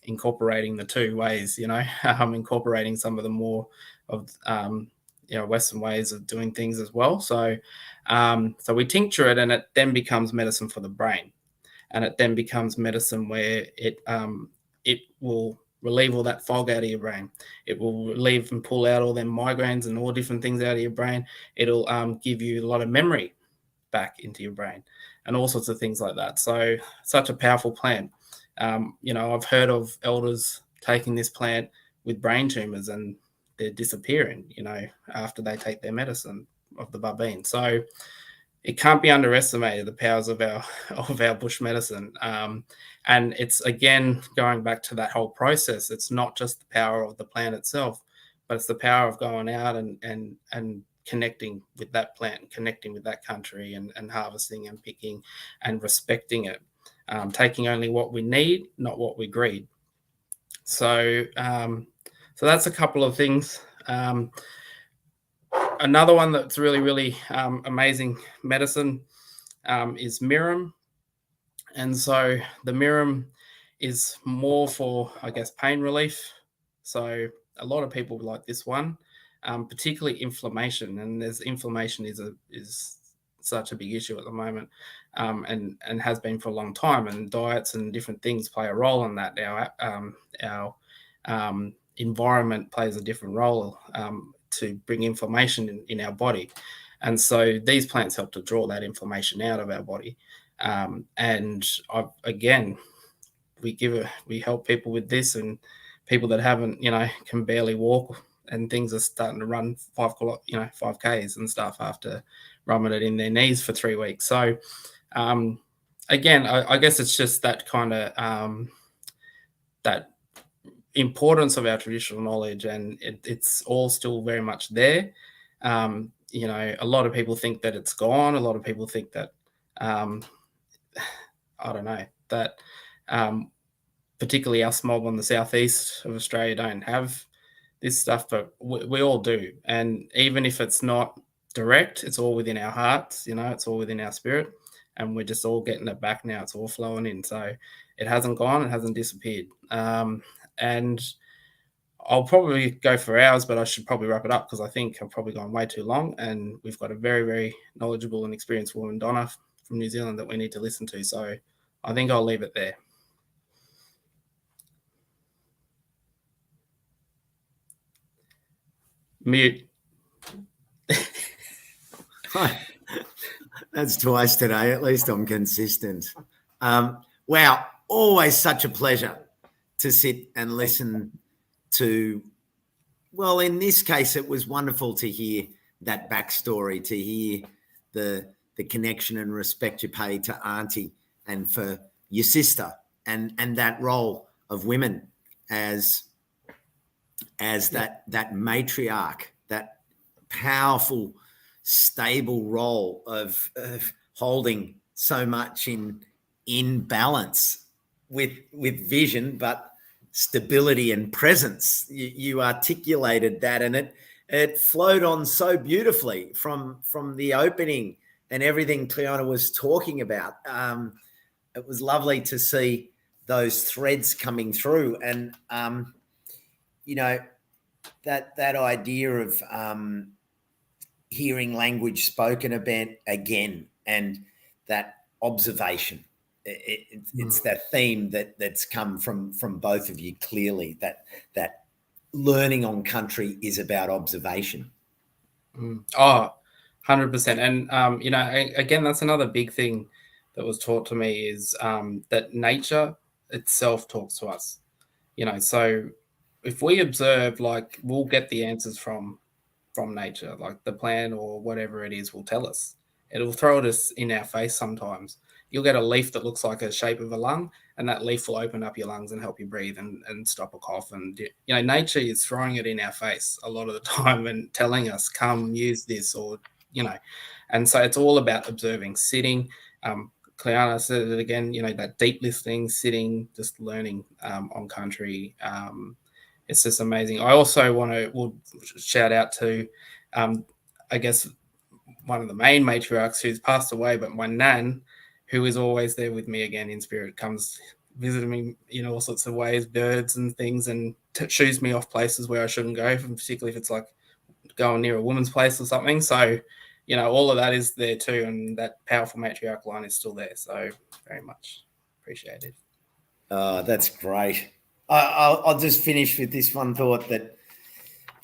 incorporating the two ways, incorporating some of the more of Western ways of doing things as well. So so we tincture it, and it then becomes medicine for the brain, and it then becomes medicine where it will relieve all that fog out of your brain. It will relieve and pull out all them migraines and all different things out of your brain. It'll give you a lot of memory back into your brain and all sorts of things like that. So such a powerful plant. I've heard of elders taking this plant with brain tumors and they're disappearing, after they take their medicine of the babine. So it can't be underestimated, the powers of our bush medicine. And it's, again, going back to that whole process. It's not just the power of the plant itself, but it's the power of going out and connecting with that plant, connecting with that country, and harvesting and picking and respecting it. Taking only what we need, not what we greed. So that's a couple of things. Another one that's really, really amazing medicine is mirum. And so the mirum is more for, I guess, pain relief. So a lot of people like this one, particularly inflammation. And inflammation is such a big issue at the moment, and has been for a long time. And diets and different things play a role in that. Our environment plays a different role to bring inflammation in our body. And so these plants help to draw that inflammation out of our body. And we help people with this, and people that haven't, can barely walk, and things are starting to run 5Ks and stuff after rubbing it in their knees for 3 weeks. So again, I guess it's just that kind of that importance of our traditional knowledge, and it's all still very much there. A lot of people think that it's gone. A lot of people think that I don't know, that particularly us mob on the southeast of Australia don't have this stuff, but we all do. And even if it's not direct, it's all within our hearts, it's all within our spirit, and we're just all getting it back now. It's all flowing in. So it hasn't gone, it hasn't disappeared. And I'll probably go for hours, but I should probably wrap it up because I think I've probably gone way too long, and we've got a very, very knowledgeable and experienced woman, Donna, from New Zealand, that we need to listen to. So I think I'll leave it there. Mute. That's twice today. At least I'm consistent. Wow, always such a pleasure to sit and listen to. Well, in this case, it was wonderful to hear that backstory, to hear the connection and respect you pay to Auntie and for your sister, and that role of women as that matriarch, that powerful, stable role of holding so much in balance with vision, but stability and presence. You articulated that, and it flowed on so beautifully from the opening and everything Cliodhna was talking about. It was lovely to see those threads coming through, and that idea of hearing language spoken about again, and that observation. It's that theme that's come from both of you clearly, that learning on country is about observation. Oh, 100%. And, again, that's another big thing that was taught to me is that nature itself talks to us. So if we observe, we'll get the answers from nature, like the plant or whatever it is will tell us. It'll throw it us in our face sometimes. You'll get a leaf that looks like a shape of a lung, and that leaf will open up your lungs and help you breathe and stop a cough. And, nature is throwing it in our face a lot of the time and telling us, come use this, or, and so it's all about observing, sitting. Cliodhna said it again, that deep listening, sitting, just learning on country. It's just amazing. I also will shout out to, I guess, one of the main matriarchs who's passed away, but my nan, who is always there with me again in spirit, comes visiting me in all sorts of ways, birds and things, and shoos me off places where I shouldn't go, particularly if it's like going near a woman's place or something. So, all of that is there too, and that powerful matriarch line is still there. So very much appreciated. That's great. I'll just finish with this one thought that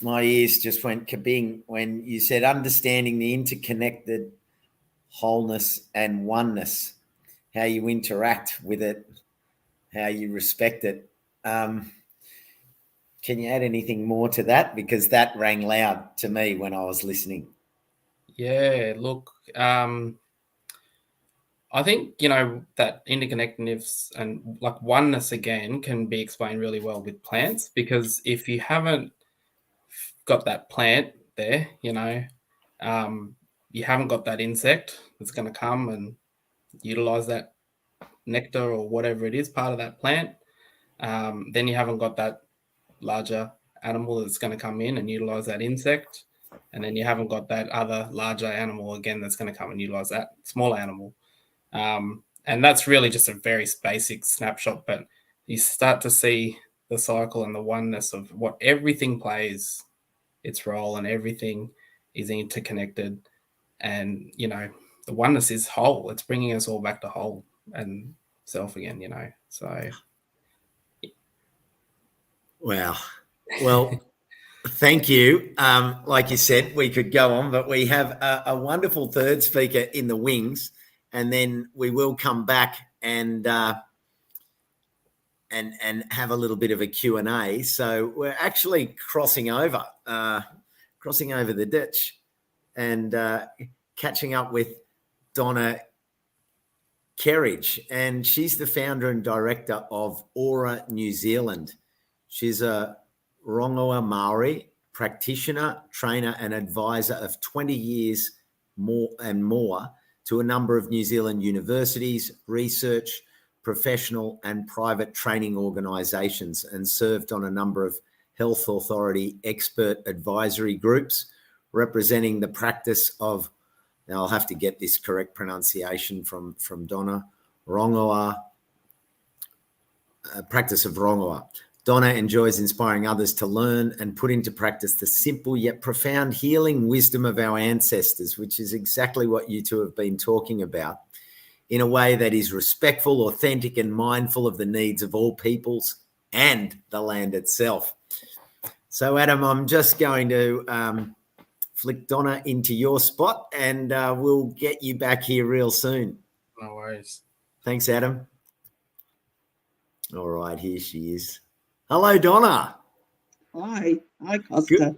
my ears just went kabing when you said understanding the interconnected wholeness and oneness, how you interact with it, how you respect it. Can you add anything more to that? Because that rang loud to me when I was listening. Yeah, look, I think, that interconnectedness and like oneness again can be explained really well with plants, because if you haven't got that plant there, you haven't got that insect that's going to come and utilize that nectar or whatever it is, part of that plant, then you haven't got that larger animal that's going to come in and utilize that insect, and then you haven't got that other larger animal again that's going to come and utilize that smaller animal. And that's really just a very basic snapshot, but you start to see the cycle and the oneness of what everything plays its role, and everything is interconnected, and the oneness is whole. It's bringing us all back to whole and self again, so wow. Well, thank you. Like you said, we could go on, but we have a wonderful third speaker in the wings, and then we will come back and have a little bit of a Q&A. So we're actually crossing over the ditch and catching up with Donna Kerridge, and she's the founder and director of Ora New Zealand. She's a rongoā Māori practitioner, trainer and advisor of 20 years more to a number of New Zealand universities, research, professional and private training organisations, and served on a number of health authority expert advisory groups representing the practice of, now I'll have to get this correct pronunciation from Donna, rongoā, practice of rongoā. Donna enjoys inspiring others to learn and put into practice the simple yet profound healing wisdom of our ancestors, which is exactly what you two have been talking about, in a way that is respectful, authentic, and mindful of the needs of all peoples and the land itself. So, Adam, I'm just going to flick Donna into your spot, and we'll get you back here real soon. No worries. Thanks, Adam. All right, here she is. Hello, Donna. Hi, Costa.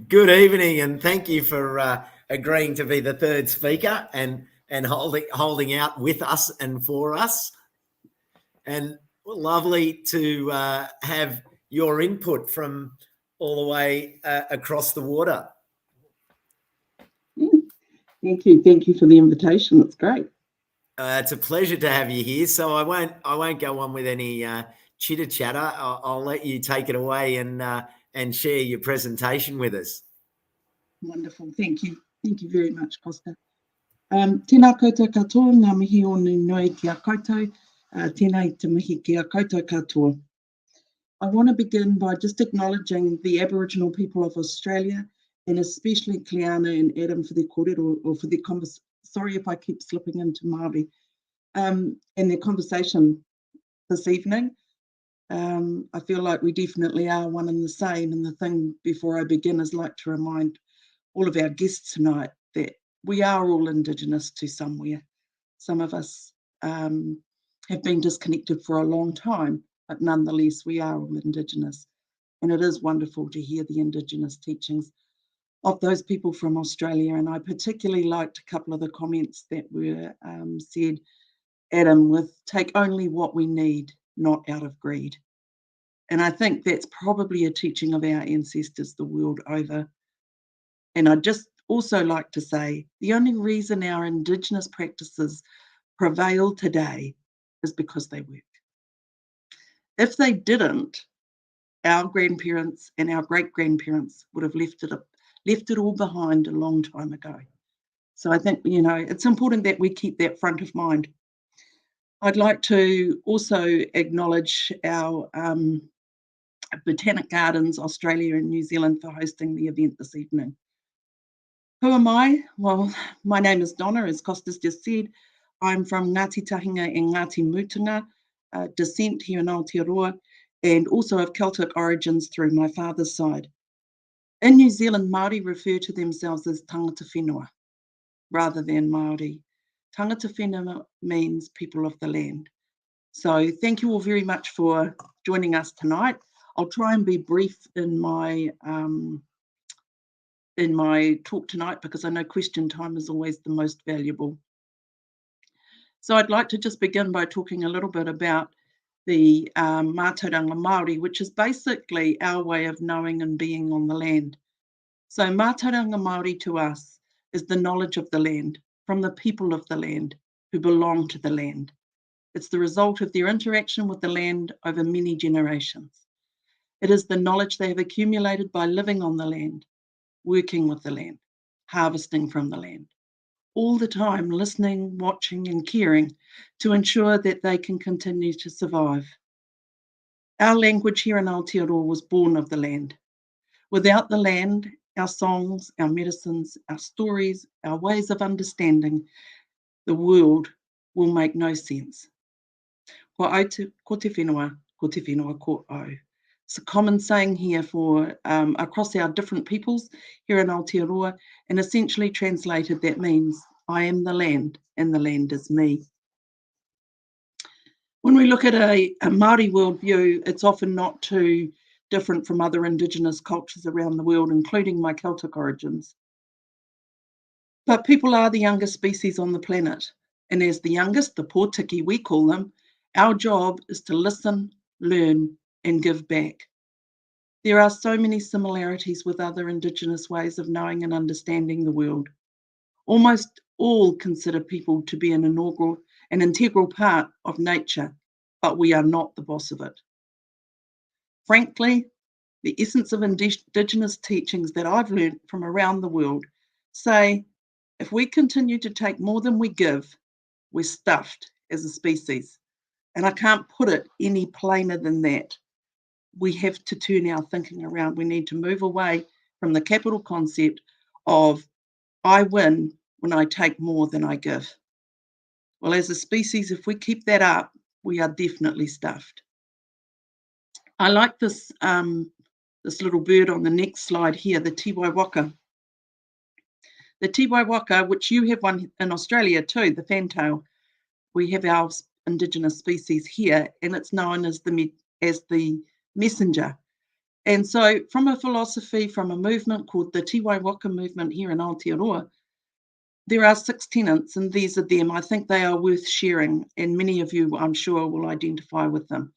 Good evening, and thank you for agreeing to be the third speaker and holding out with us and for us. And lovely to have your input from all the way across the water. Thank you for the invitation. It's great. It's a pleasure to have you here. So I won't go on with any chitter chatter. I'll let you take it away and share your presentation with us. Wonderful. Thank you very much, Costa. Tēnā koutou katoa, ngā mihi o nui ki a koutou, tēnā I te mihi ki a koutou katoa. I want to begin by just acknowledging the Aboriginal people of Australia, and especially Cliodhna and Adam for their kōrero, or for their conversation. Sorry if I keep slipping into Māori, and their conversation this evening. I feel like we definitely are one and the same, and the thing before I begin is like to remind all of our guests tonight that we are all Indigenous to somewhere. Some of us have been disconnected for a long time, but nonetheless we are all Indigenous, and it is wonderful to hear the Indigenous teachings of those people from Australia. And I particularly liked a couple of the comments that were said, Adam, with take only what we need, not out of greed. And I think that's probably a teaching of our ancestors the world over. And I'd just also like to say, the only reason our Indigenous practices prevail today is because they work. If they didn't, our grandparents and our great-grandparents would have left it all behind a long time ago. So I think, it's important that we keep that front of mind. I'd like to also acknowledge our Botanic Gardens, Australia and New Zealand for hosting the event this evening. Who am I? Well, my name is Donna, as Costas just said. I'm from Ngāti Tahinga and Ngāti Mahuta, descent here in Aotearoa, and also of Celtic origins through my father's side. In New Zealand, Māori refer to themselves as tangata whenua, rather than Māori. Tangata whenua means people of the land. So thank you all very much for joining us tonight. I'll try and be brief in my talk tonight, because I know question time is always the most valuable. So I'd like to just begin by talking a little bit about the mātauranga Māori, which is basically our way of knowing and being on the land. So mātauranga Māori to us is the knowledge of the land, from the people of the land who belong to the land. It's the result of their interaction with the land over many generations. It is the knowledge they have accumulated by living on the land, working with the land, harvesting from the land, all the time listening, watching and caring to ensure that they can continue to survive. Our language here in Aotearoa was born of the land. Without the land, our songs, our medicines, our stories, our ways of understanding the world will make no sense. Ko te whenua ko au. It's a common saying here for across our different peoples here in Aotearoa, and essentially translated that means I am the land and the land is me. When we look at a Māori worldview, it's often not too different from other indigenous cultures around the world, including my Celtic origins. But people are the youngest species on the planet, and as the youngest, the pōtiki we call them, our job is to listen, learn and give back. There are so many similarities with other indigenous ways of knowing and understanding the world. Almost all consider people to be an integral part of nature, but we are not the boss of it. Frankly, the essence of indigenous teachings that I've learned from around the world say, if we continue to take more than we give, we're stuffed as a species. And I can't put it any plainer than that. We have to turn our thinking around. We need to move away from the capital concept of I win when I take more than I give. Well, as a species, if we keep that up, we are definitely stuffed. I like this little bird on the next slide here, the tiwai waka. The tiwai waka, which you have one in Australia too, the fantail. We have our indigenous species here, and it's known as the messenger. And so from a philosophy, from a movement called the tiwai waka movement here in Aotearoa, there are 6 tenets, and these are them. I think they are worth sharing, and many of you, I'm sure, will identify with them.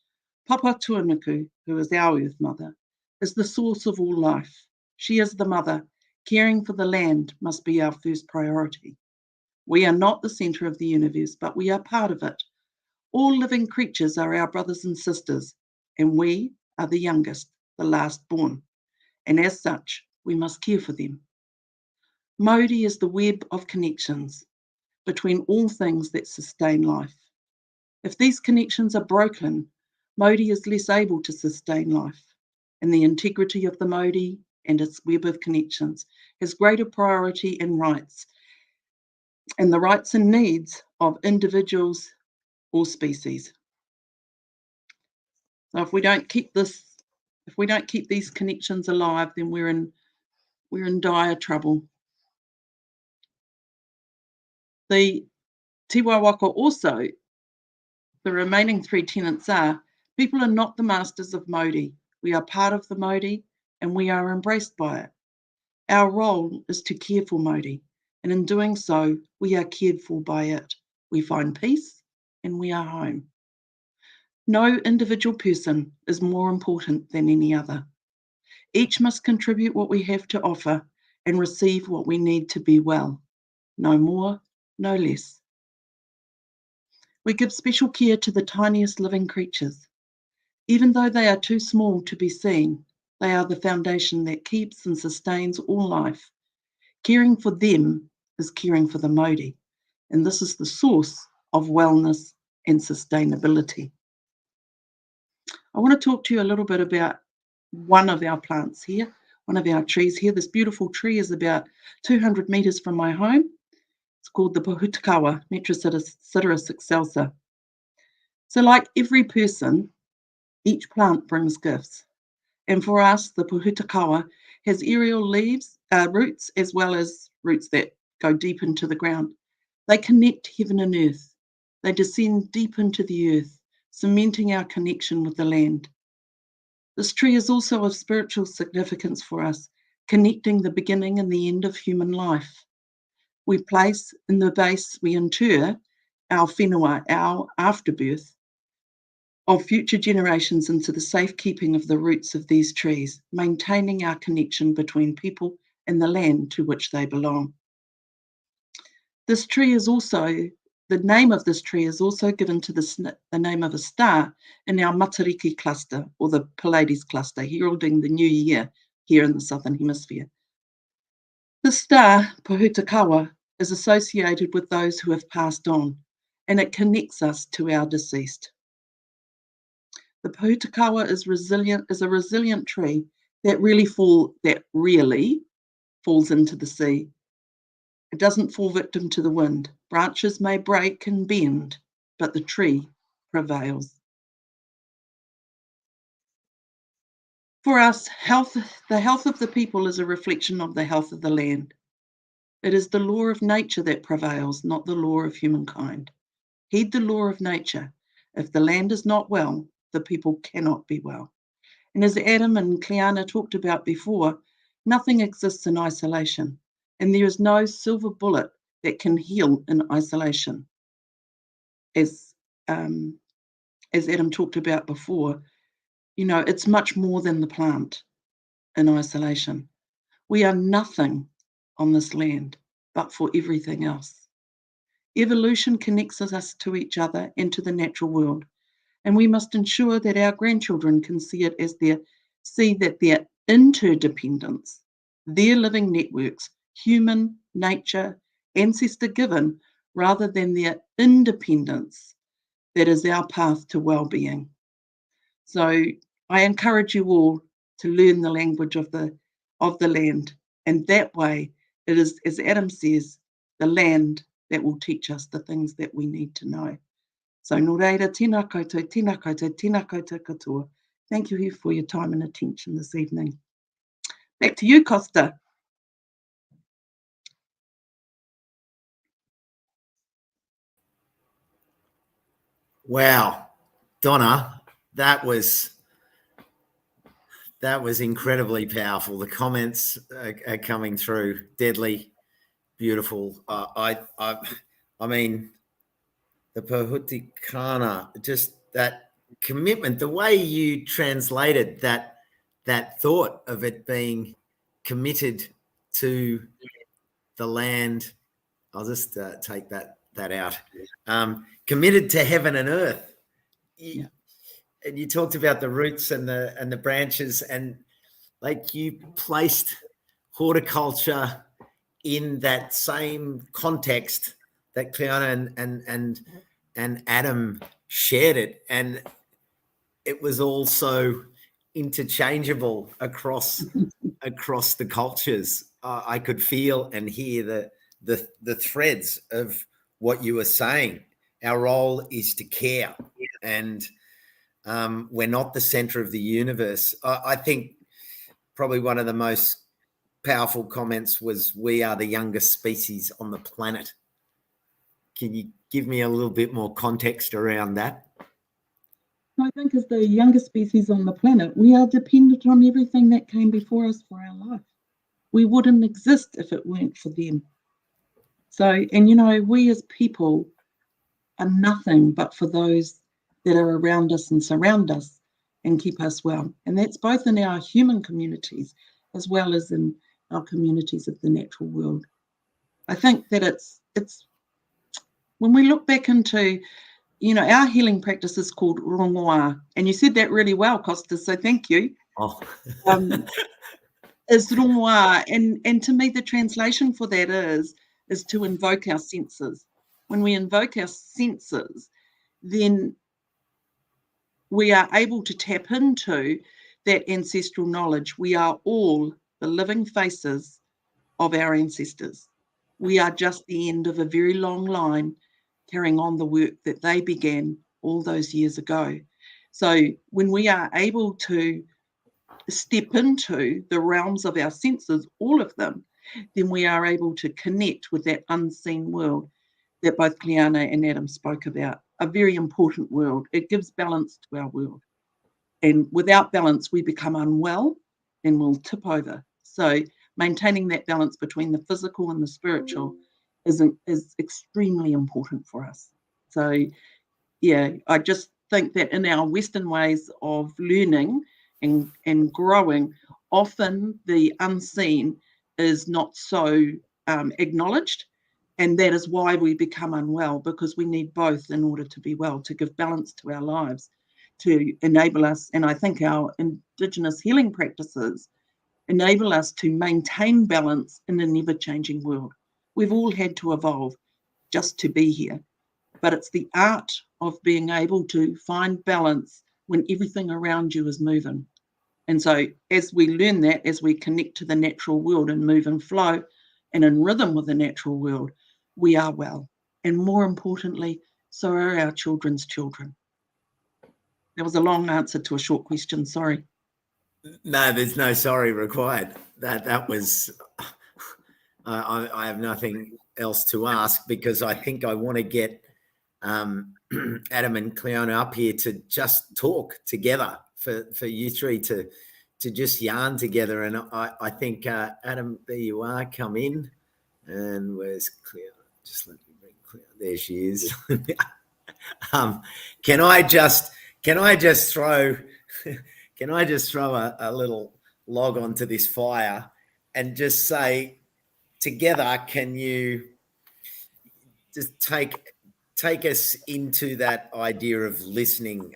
Papa Tuanuku, who is our Earth Mother, is the source of all life. She is the mother. Caring for the land must be our first priority. We are not the centre of the universe, but we are part of it. All living creatures are our brothers and sisters, and we are the youngest, the last born. And as such, we must care for them. Mauri is the web of connections between all things that sustain life. If these connections are broken, Mauri is less able to sustain life, and the integrity of the Mauri and its web of connections has greater priority and rights, and the rights and needs of individuals or species. So if we don't keep these connections alive, then we're in dire trouble. The tiwai waka also, the remaining 3 tenets are, people are not the masters of Māori. We are part of the Māori and we are embraced by it. Our role is to care for Māori, and in doing so, we are cared for by it. We find peace and we are home. No individual person is more important than any other. Each must contribute what we have to offer and receive what we need to be well. No more, no less. We give special care to the tiniest living creatures. Even though they are too small to be seen, they are the foundation that keeps and sustains all life. Caring for them is caring for the Māori, and this is the source of wellness and sustainability. I want to talk to you a little bit about one of our plants here, one of our trees here. This beautiful tree is about 200 metres from my home. It's called the Pohutakawa, Metrosideros excelsa. So like every person, each plant brings gifts. And for us, the Pohutakawa has aerial roots, as well as roots that go deep into the ground. They connect heaven and earth. They descend deep into the earth, cementing our connection with the land. This tree is also of spiritual significance for us, connecting the beginning and the end of human life. We place in the base, we inter our whenua, our afterbirth, of future generations into the safekeeping of the roots of these trees, maintaining our connection between people and the land to which they belong. This tree is also, the name of this tree is also given to the name of a star in our Matariki cluster, or the Pleiades cluster, heralding the new year here in the Southern Hemisphere. The star, Pohutakawa, is associated with those who have passed on, and it connects us to our deceased. The Pohutakawa is a resilient tree that really falls into the sea. It doesn't fall victim to the wind. Branches may break and bend, but the tree prevails. For us, the health of the people is a reflection of the health of the land. It is the law of nature that prevails, not the law of humankind. Heed the law of nature. If the land is not well, the people cannot be well. And as Adam and Cliodhna talked about before, nothing exists in isolation, and there is no silver bullet that can heal in isolation. As Adam talked about before, it's much more than the plant in isolation. We are nothing on this land, but for everything else. Evolution connects us to each other and to the natural world, and we must ensure that our grandchildren can see that their interdependence, their living networks, human, nature, ancestor given, rather than their independence, that is our path to well-being. So I encourage you all to learn the language of the land, and that way it is, as Adam says, the land that will teach us the things that we need to know. So nō reira, tēnā koutou, tēnā koutou, tēnā koutou katoa. Thank you for your time and attention this evening. Back to you, Costa. Wow, Donna, that was incredibly powerful. The comments are coming through, deadly, beautiful. I mean, the Pohutikana, just that commitment, the way you translated that thought of it being committed to the land. I'll just take that out. Committed to heaven and earth. And you talked about the roots and the branches, and like you placed horticulture in that same context that Cliodhna and Adam shared it, and it was also interchangeable across the cultures. I could feel and hear the threads of what you were saying. Our role is to care, and we're not the center of the universe. I think probably one of the most powerful comments was, we are the youngest species on the planet. Can you give me a little bit more context around that? I think as the youngest species on the planet, we are dependent on everything that came before us for our life. We wouldn't exist if it weren't for them. So, and we as people are nothing but for those that are around us and surround us and keep us well. And that's both in our human communities as well as in our communities of the natural world. I think that it's when we look back into, our healing practice is called rongoā, and you said that really well, Costa, so thank you. Oh. Is rongoā, and to me the translation for that is to invoke our senses. When we invoke our senses, then we are able to tap into that ancestral knowledge. We are all the living faces of our ancestors. We are just the end of a very long line carrying on the work that they began all those years ago. So when we are able to step into the realms of our senses, all of them, then we are able to connect with that unseen world that both Cliodhna and Adam spoke about, a very important world. It gives balance to our world. And without balance, we become unwell and we'll tip over. So maintaining that balance between the physical and the spiritual is extremely important for us. So, yeah, I just think that in our Western ways of learning and growing, often the unseen is not so acknowledged. And that is why we become unwell, because we need both in order to be well, to give balance to our lives, to enable us. And I think our indigenous healing practices enable us to maintain balance in an ever-changing world. We've all had to evolve just to be here, but it's the art of being able to find balance when everything around you is moving. And so as we learn that, as we connect to the natural world and move and flow and in rhythm with the natural world, we are well. And more importantly, so are our children's children. That was a long answer to a short question, sorry. No, there's no sorry required. That was, I have nothing else to ask, because I think I want to get Adam and Cliodhna up here to just talk together, for you three to just yarn together. And I think, Adam, there you are, come in. And where's Cliodhna? Just let me bring Cliodhna. There she is. Can I just throw a little log onto this fire and just say, together, can you just take us into that idea of listening?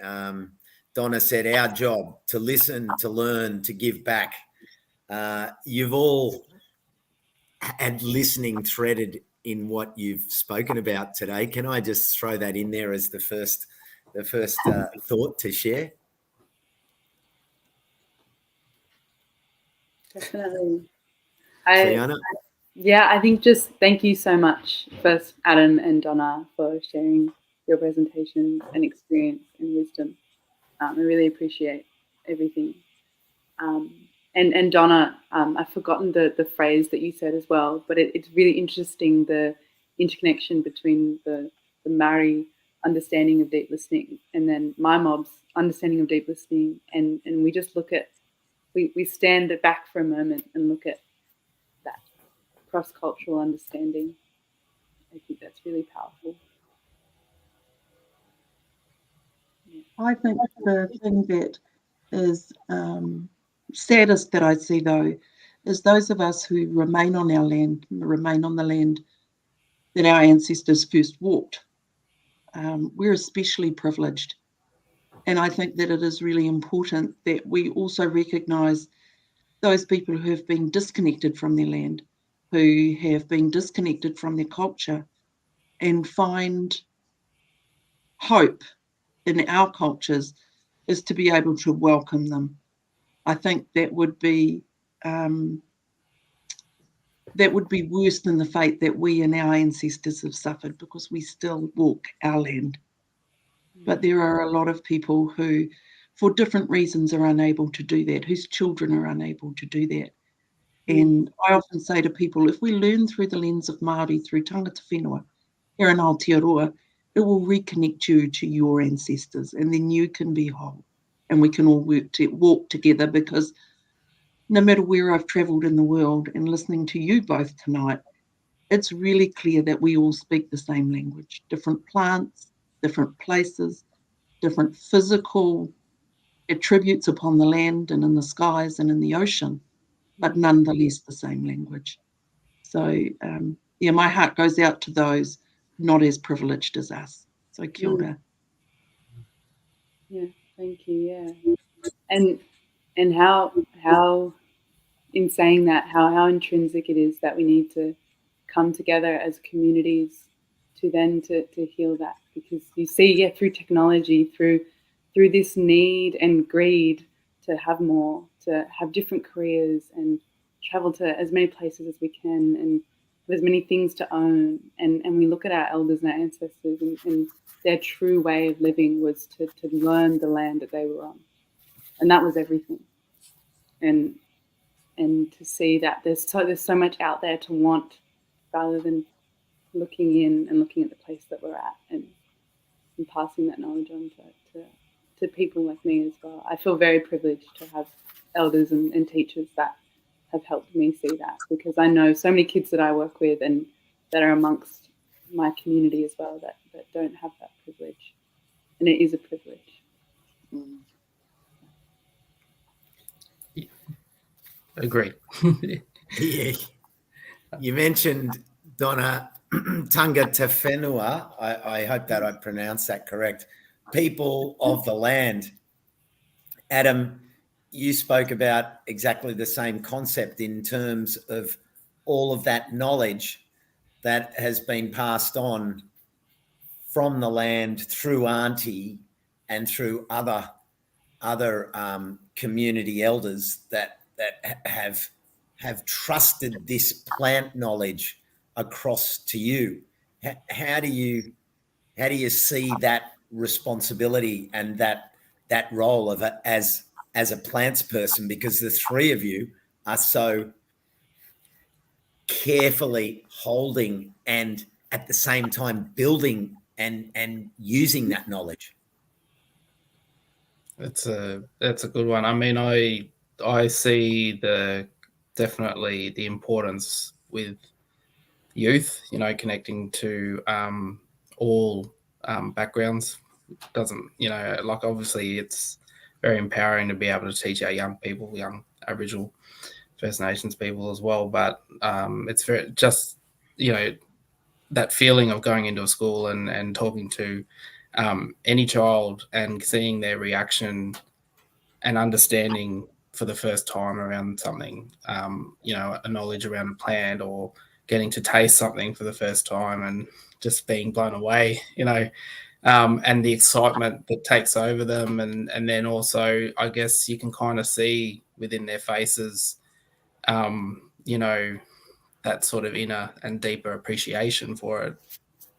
Donna said, our job to listen, to learn, to give back. You've all had listening threaded in what you've spoken about today. Can I just throw that in there as the first thought to share? Definitely. Cliodhna? I think just thank you so much, first Adam and Donna, for sharing your presentations and experience and wisdom. I really appreciate everything. And Donna, I've forgotten the phrase that you said as well, but it's really interesting, the interconnection between the Māori understanding of deep listening and then my mob's understanding of deep listening, and we just look at, we stand back for a moment and look at that cross-cultural understanding. I think that's really powerful. I think the thing that is saddest that I see, though, is those of us who remain on our land, remain on the land that our ancestors first walked. We're especially privileged. And I think that it is really important that we also recognise those people who have been disconnected from their land, who have been disconnected from their culture, and find hope in our cultures is to be able to welcome them. I think that would be worse than the fate that we and our ancestors have suffered, because we still walk our land. But there are a lot of people who, for different reasons, are unable to do that, whose children are unable to do that. And I often say to people, if we learn through the lens of Māori, through tangata whenua, here in Aotearoa, it will reconnect you to your ancestors, and then you can be whole. And we can all walk together, because no matter where I've travelled in the world, and listening to you both tonight, it's really clear that we all speak the same language. Different plants, different places, different physical attributes upon the land and in the skies and in the ocean, but nonetheless the same language. So, my heart goes out to those not as privileged as us. So kia ora. Yeah, thank you. Yeah, and how in saying that, how intrinsic it is that we need to come together as communities to heal that, because you see, through technology, through this need and greed to have more, to have different careers and travel to as many places as we can and have as many things to own. And we look at our elders and our ancestors, and their true way of living was to learn the land that they were on. And that was everything. And to see that there's so much out there to want, rather than looking in and looking at the place that we're at and passing that knowledge on to people like me as well. I feel very privileged to have elders and teachers that have helped me see that, because I know so many kids that I work with and that are amongst my community as well that don't have that privilege. And it is a privilege. Agreed. Yeah. You mentioned, Donna, tangata whenua. I hope that I pronounced that correct. People of the land. Adam, you spoke about exactly the same concept in terms of all of that knowledge that has been passed on from the land through Auntie and through other community elders that have trusted this plant knowledge across to you. How do you see that responsibility and that role of it as a plants person? Because the three of you are so carefully holding and at the same time building and using that knowledge. That's a good one. I mean, I see definitely the importance with youth, connecting to all backgrounds. Doesn't, like, obviously it's very empowering to be able to teach our young people, young Aboriginal First Nations people as well, but it's very just, that feeling of going into a school and talking to any child and seeing their reaction and understanding for the first time around something, a knowledge around a plant, or getting to taste something for the first time and just being blown away, and the excitement that takes over them. And then also, I guess you can kind of see within their faces, that sort of inner and deeper appreciation for it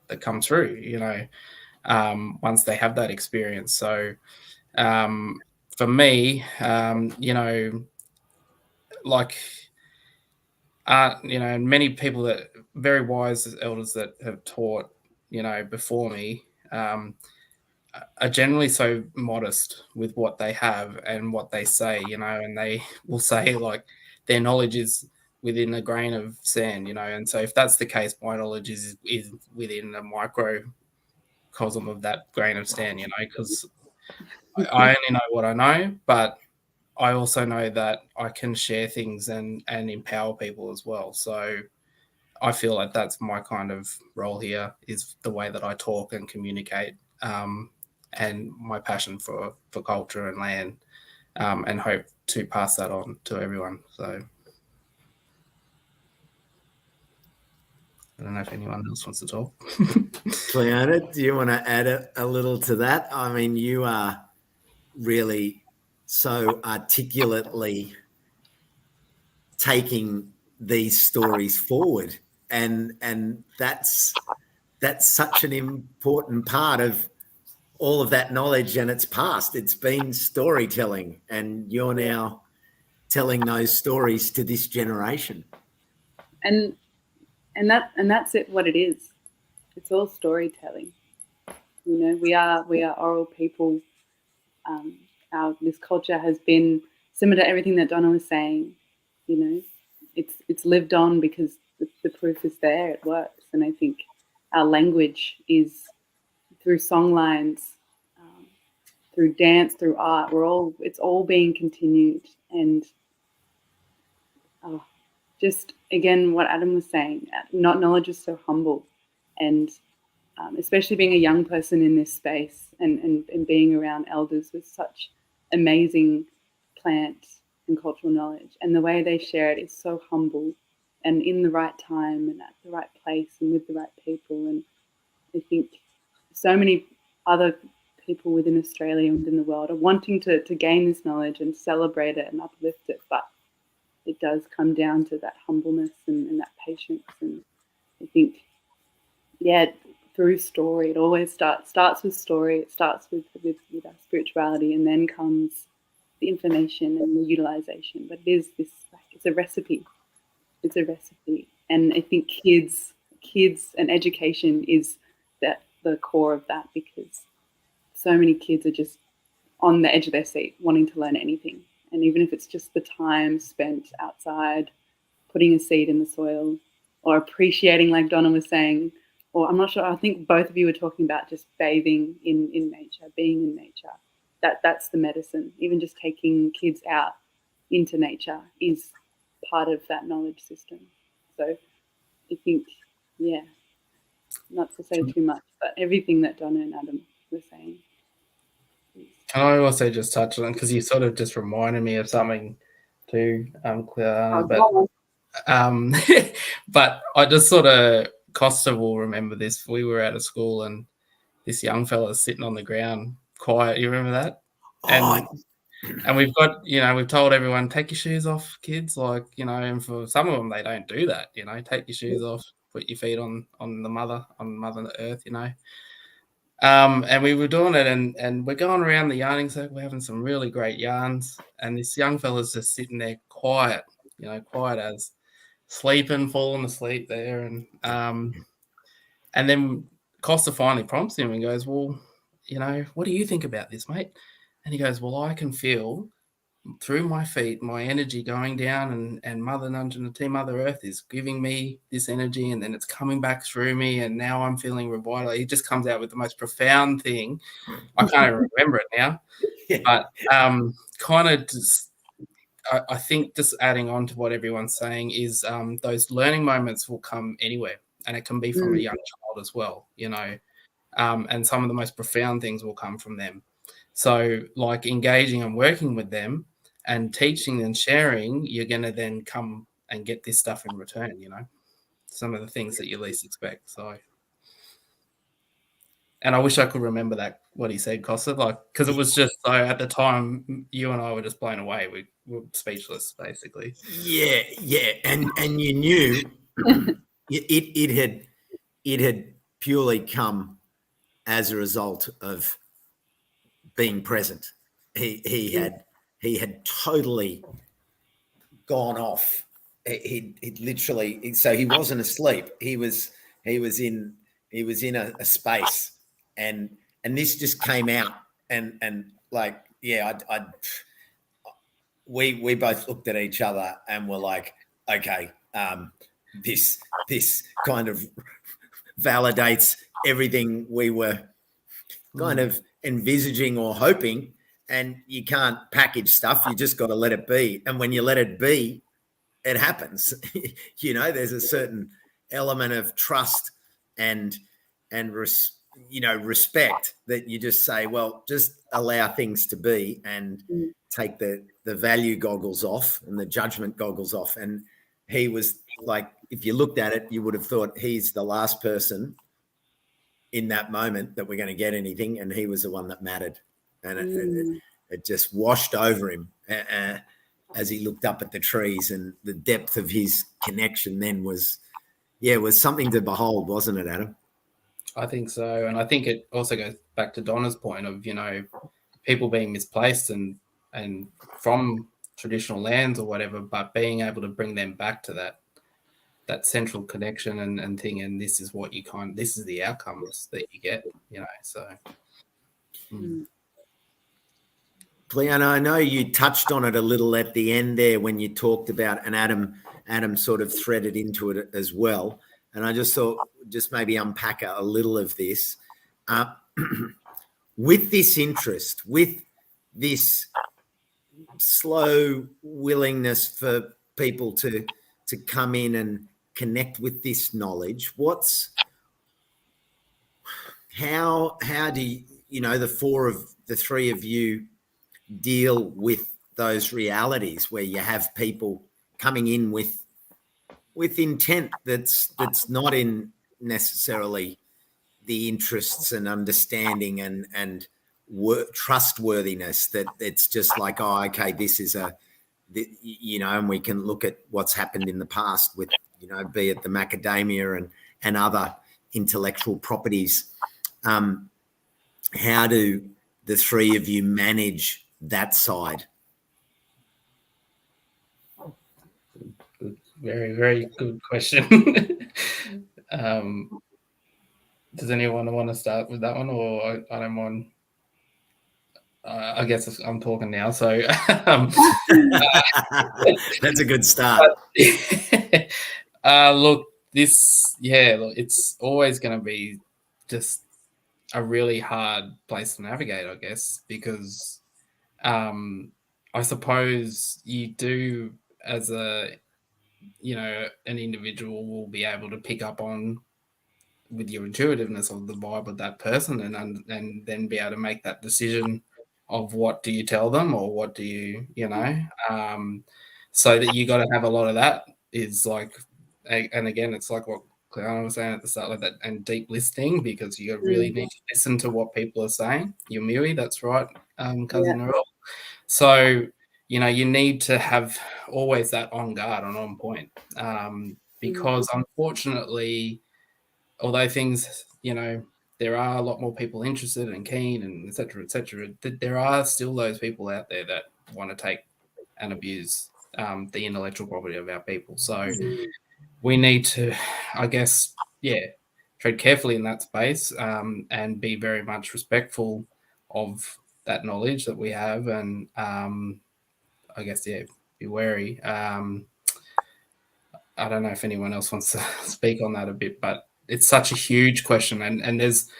that comes through, once they have that experience. So for me, many people that very wise elders that have taught, before me, are generally so modest with what they have and what they say, and they will say, like, their knowledge is within a grain of sand, and so if that's the case, my knowledge is within a microcosm of that grain of sand, because I only know what I know, but I also know that I can share things and empower people as well. So I feel like that's my kind of role here, is the way that I talk and communicate, and my passion for culture and land, and hope to pass that on to everyone. So I don't know if anyone else wants to talk. Cliodhna, do you want to add a little to that? I mean, you are really so articulately taking these stories forward, and that's such an important part of all of that knowledge and its past. It's been storytelling, and you're now telling those stories to this generation. And that's it. What it is, it's all storytelling. We are oral people. This culture has been similar to everything that Donna was saying. It's lived on because the proof is there. It works, and I think our language is through song lines, through dance, through art. It's all being continued, and just again what Adam was saying. Knowledge is so humble, and especially being a young person in this space and being around elders with such amazing plant and cultural knowledge, and the way they share it is so humble and in the right time and at the right place and with the right people. And I think so many other people within Australia and within the world are wanting to gain this knowledge and celebrate it and uplift it, but it does come down to that humbleness and that patience. And I think, through story, it always starts with story. It starts with our spirituality, and then comes the information and the utilization. But it is this, it's a recipe. It's a recipe, and I think kids and education is the core of that, because so many kids are just on the edge of their seat wanting to learn anything. And even if it's just the time spent outside putting a seed in the soil, or appreciating, like Donna was saying, or I'm not sure, I think both of you were talking about just bathing in nature, being in nature. That's the medicine. Even just taking kids out into nature is part of that knowledge system. So I think, not to say too much, but everything that Donna and Adam were saying. Can I also just touch on, because you sort of just reminded me of something too, Cliodhna, but I just sort of, Costa will remember this. We were out of school and this young fella sitting on the ground quiet. You remember that? And we've got, we've told everyone, take your shoes off, kids. Like, and for some of them, they don't do that. Take your shoes off, put your feet on Mother Earth. And we were doing it, and we're going around the yarning circle, we're having some really great yarns, and this young fella's just sitting there quiet, quiet as sleeping, falling asleep there, and then Costa finally prompts him and goes, well, what do you think about this, mate? And he goes, well, I can feel through my feet my energy going down, and Mother Earth is giving me this energy, and then it's coming back through me, and now I'm feeling revitalized. He just comes out with the most profound thing. I can't even remember it now, but kind of just, I think just adding on to what everyone's saying is those learning moments will come anywhere, and it can be from a young child as well, and some of the most profound things will come from them. So like engaging and working with them and teaching and sharing, you're going to then come and get this stuff in return, some of the things that you least expect. So, and I wish I could remember that, what he said, Costa, because it was just, so at the time, you and I were just blown away. We were speechless, basically. Yeah. And you knew it had purely come as a result of being present. He had totally gone off. He literally, so he wasn't asleep. He was in a space, and this just came out, and like, we both looked at each other and were like, okay, this kind of validates everything we were kind of envisaging or hoping. And you can't package stuff. You just got to let it be. And when you let it be, it happens. There's a certain element of trust and respect that you just say, well, just allow things to be, and take the value goggles off and the judgment goggles off. And he was like, if you looked at it, you would have thought he's the last person in that moment that we're going to get anything, and he was the one that mattered. And it just washed over him as he looked up at the trees, and the depth of his connection then was something to behold, wasn't it, Adam? I think so. And I think it also goes back to Donna's point of, people being misplaced and from traditional lands or whatever, but being able to bring them back to that central connection and thing. And this is what this is the outcomes that you get, so. Cliodhna, I know you touched on it a little at the end there when you talked about, and Adam sort of threaded into it as well. And I just thought, just maybe unpack a little of this. With this interest, with this slow willingness for people to come in and connect with this knowledge, how do you, the three of you deal with those realities where you have people coming in with intent that's not in necessarily the interests and understanding and trustworthiness, that it's just like, oh, okay, this is and we can look at what's happened in the past with, be it the macadamia and other intellectual properties. How do the three of you manage that side? Very, very good question. Does anyone want to start with that one, or I don't mind? I guess I'm talking now, so that's a good start. Look, it's always going to be just a really hard place to navigate, I guess, because I suppose you do, as an individual, will be able to pick up on with your intuitiveness of the vibe of that person, and then be able to make that decision of what do you tell them, or what do you, so that you got to have a lot of that is like, and again, it's like what Cliodhna was saying at the start, like that, and deep listening, because you really need to listen to what people are saying. You're Miwi, that's right, cousin Earl. So, you need to have always that on guard and on point, because unfortunately, although things, there are a lot more people interested and keen and et cetera, there are still those people out there that want to take and abuse the intellectual property of our people. So we need to, I guess, tread carefully in that space, and be very much respectful of that knowledge that we have, and I guess, be wary. I don't know if anyone else wants to speak on that a bit, but it's such a huge question, and there's,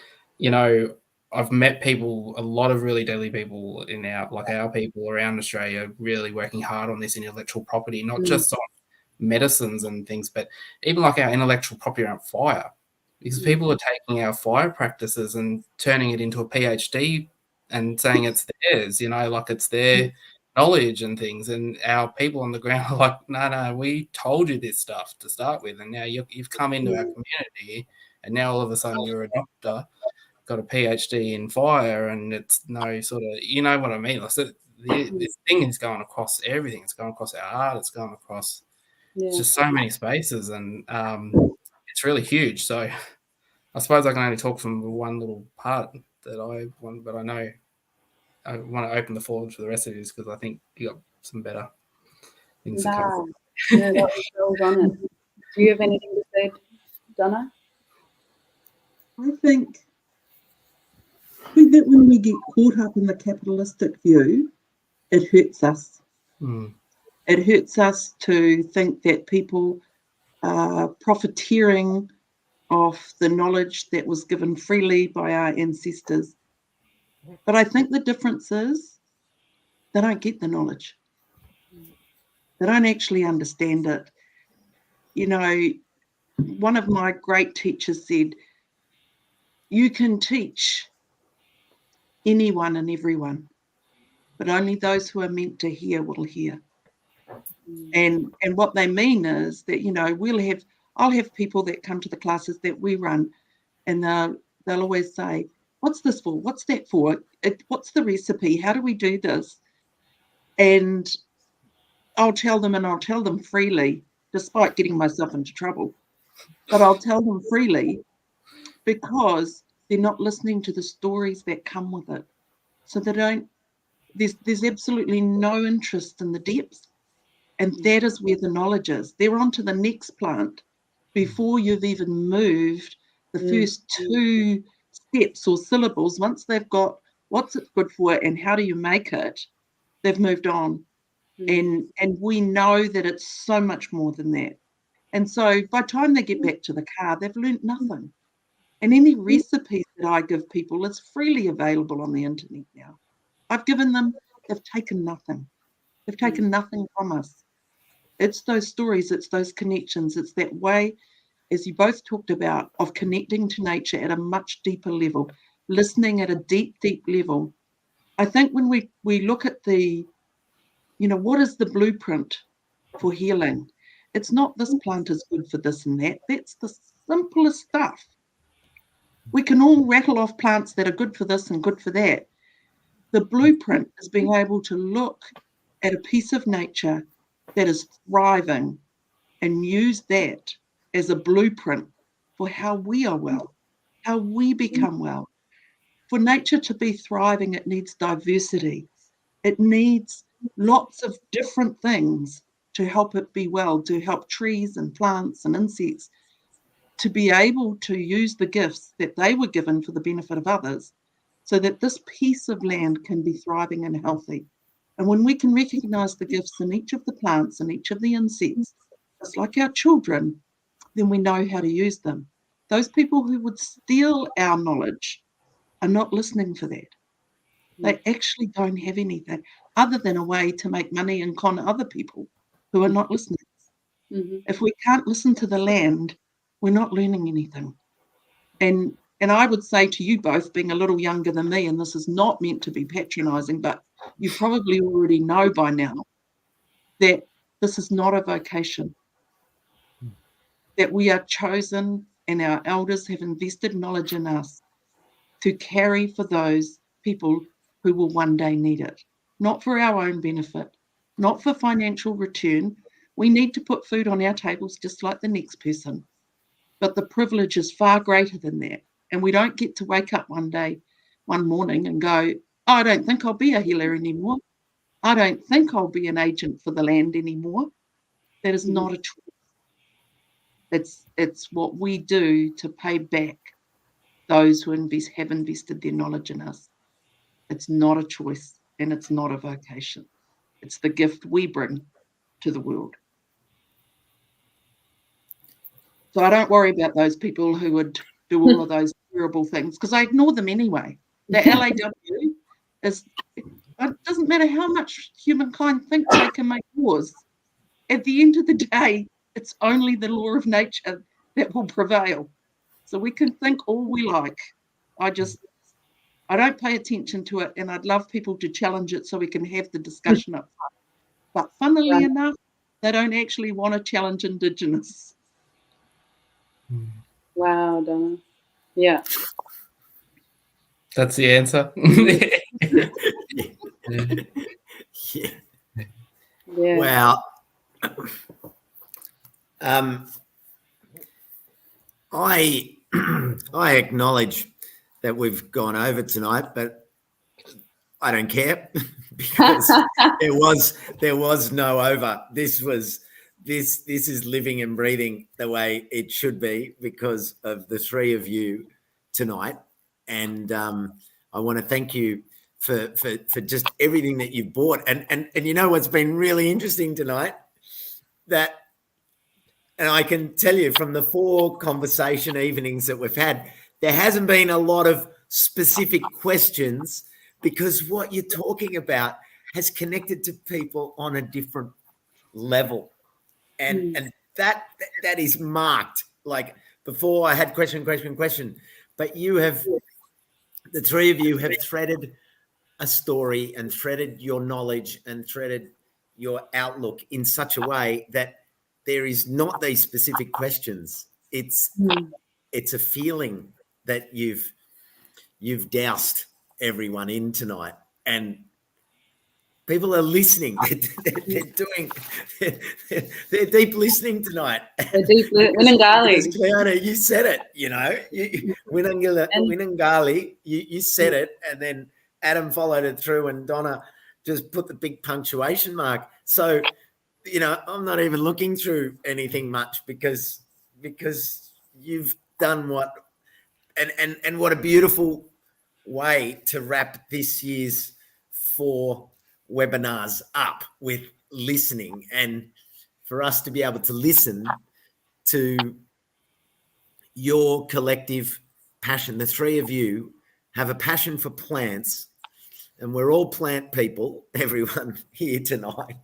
I've met people, a lot of really deadly people in our people around Australia, really working hard on this intellectual property, not just on medicines and things, but even like our intellectual property around fire, because people are taking our fire practices and turning it into a PhD and saying it's theirs, like it's their knowledge and things, and our people on the ground are like, no, we told you this stuff to start with, and now you've come into our community, and now all of a sudden you're a doctor, got a PhD in fire, and it's no sort of, you know what I mean? Like, so this thing is going across everything. It's going across our art. It's going across just so many spaces, and it's really huge. So I suppose I can only talk from one little part that I want, but I know I want to open the floor to the rest of you, because I think you got some better things to cover. No, that was on it. Do you have anything to say, Donna? I think that when we get caught up in the capitalistic view, it hurts us. It hurts us to think that people are profiteering off the knowledge that was given freely by our ancestors. But I think the difference is they don't get the knowledge. They don't actually understand it. One of my great teachers said, you can teach anyone and everyone, but only those who are meant to hear will hear. And what they mean is that, I'll have people that come to the classes that we run, and they'll always say, what's this for? What's that for? What's the recipe? How do we do this? And I'll tell them freely, despite getting myself into trouble. But I'll tell them freely because they're not listening to the stories that come with it. So there's absolutely no interest in the depths. And that is where the knowledge is. They're on to the next plant before you've even moved the first two steps or syllables. Once they've got what's it good for and how do you make it, they've moved on. And we know that it's so much more than that. And so by the time they get back to the car, they've learnt nothing. And any recipes that I give people is freely available on the internet now. I've given them, they've taken nothing. They've taken nothing from us. It's those stories, it's those connections, it's that way, as you both talked about, of connecting to nature at a much deeper level, listening at a deep, deep level. I think when we look at what is the blueprint for healing? It's not this plant is good for this and that. That's the simplest stuff. We can all rattle off plants that are good for this and good for that. The blueprint is being able to look at a piece of nature that is thriving and use that as a blueprint for how we are well, how we become well. For nature to be thriving, it needs diversity. It needs lots of different things to help it be well, to help trees and plants and insects to be able to use the gifts that they were given for the benefit of others, so that this piece of land can be thriving and healthy. And when we can recognize the gifts in each of the plants and each of the insects, just like our children, then we know how to use them. Those people who would steal our knowledge are not listening for that. They actually don't have anything other than a way to make money and con other people who are not listening. Mm-hmm. If we can't listen to the land, we're not learning anything. And I would say to you both, being a little younger than me, and this is not meant to be patronizing, but you probably already know by now that this is not a vocation, that we are chosen and our elders have invested knowledge in us to carry for those people who will one day need it, not for our own benefit, not for financial return. We need to put food on our tables just like the next person, but the privilege is far greater than that. And we don't get to wake up one morning and go, oh, I don't think I'll be a healer anymore. I don't think I'll be an agent for the land anymore. That is not a choice. It's what we do to pay back those who have invested their knowledge in us. It's not a choice and it's not a vocation. It's the gift we bring to the world. So I don't worry about those people who would do all of those terrible things, because I ignore them anyway. The LAW it doesn't matter how much humankind thinks they can make laws. At the end of the day, it's only the law of nature that will prevail. So we can think all we like. I don't pay attention to it, and I'd love people to challenge it so we can have the discussion up front. But funnily enough, they don't actually want to challenge indigenous. Wow, Donna. Yeah. That's the answer. Yeah. Wow. I acknowledge that we've gone over tonight, but I don't care because there was no over. This is living and breathing the way it should be because of the three of you tonight, and I want to thank you for just everything that you've brought. And you know what's been really interesting tonight, and I can tell you from the 4 conversation evenings that we've had, there hasn't been a lot of specific questions, because what you're talking about has connected to people on a different level. And that is marked. Like before I had question, but the three of you have threaded a story and threaded your knowledge and threaded your outlook in such a way that there is not these specific questions. It's a feeling that you've doused everyone in tonight, and people are listening. They're deep listening tonight. They're deep Winangali. Cliodhna, you said it. You know, Winangali. You said it, and then Adam followed it through, and Donna just put the big punctuation mark. So, you know, I'm not even looking through anything much because you've done what, and what a beautiful way to wrap this year's 4 webinars up, with listening, and for us to be able to listen to your collective passion. The 3 of you have a passion for plants, and we're all plant people. Everyone here tonight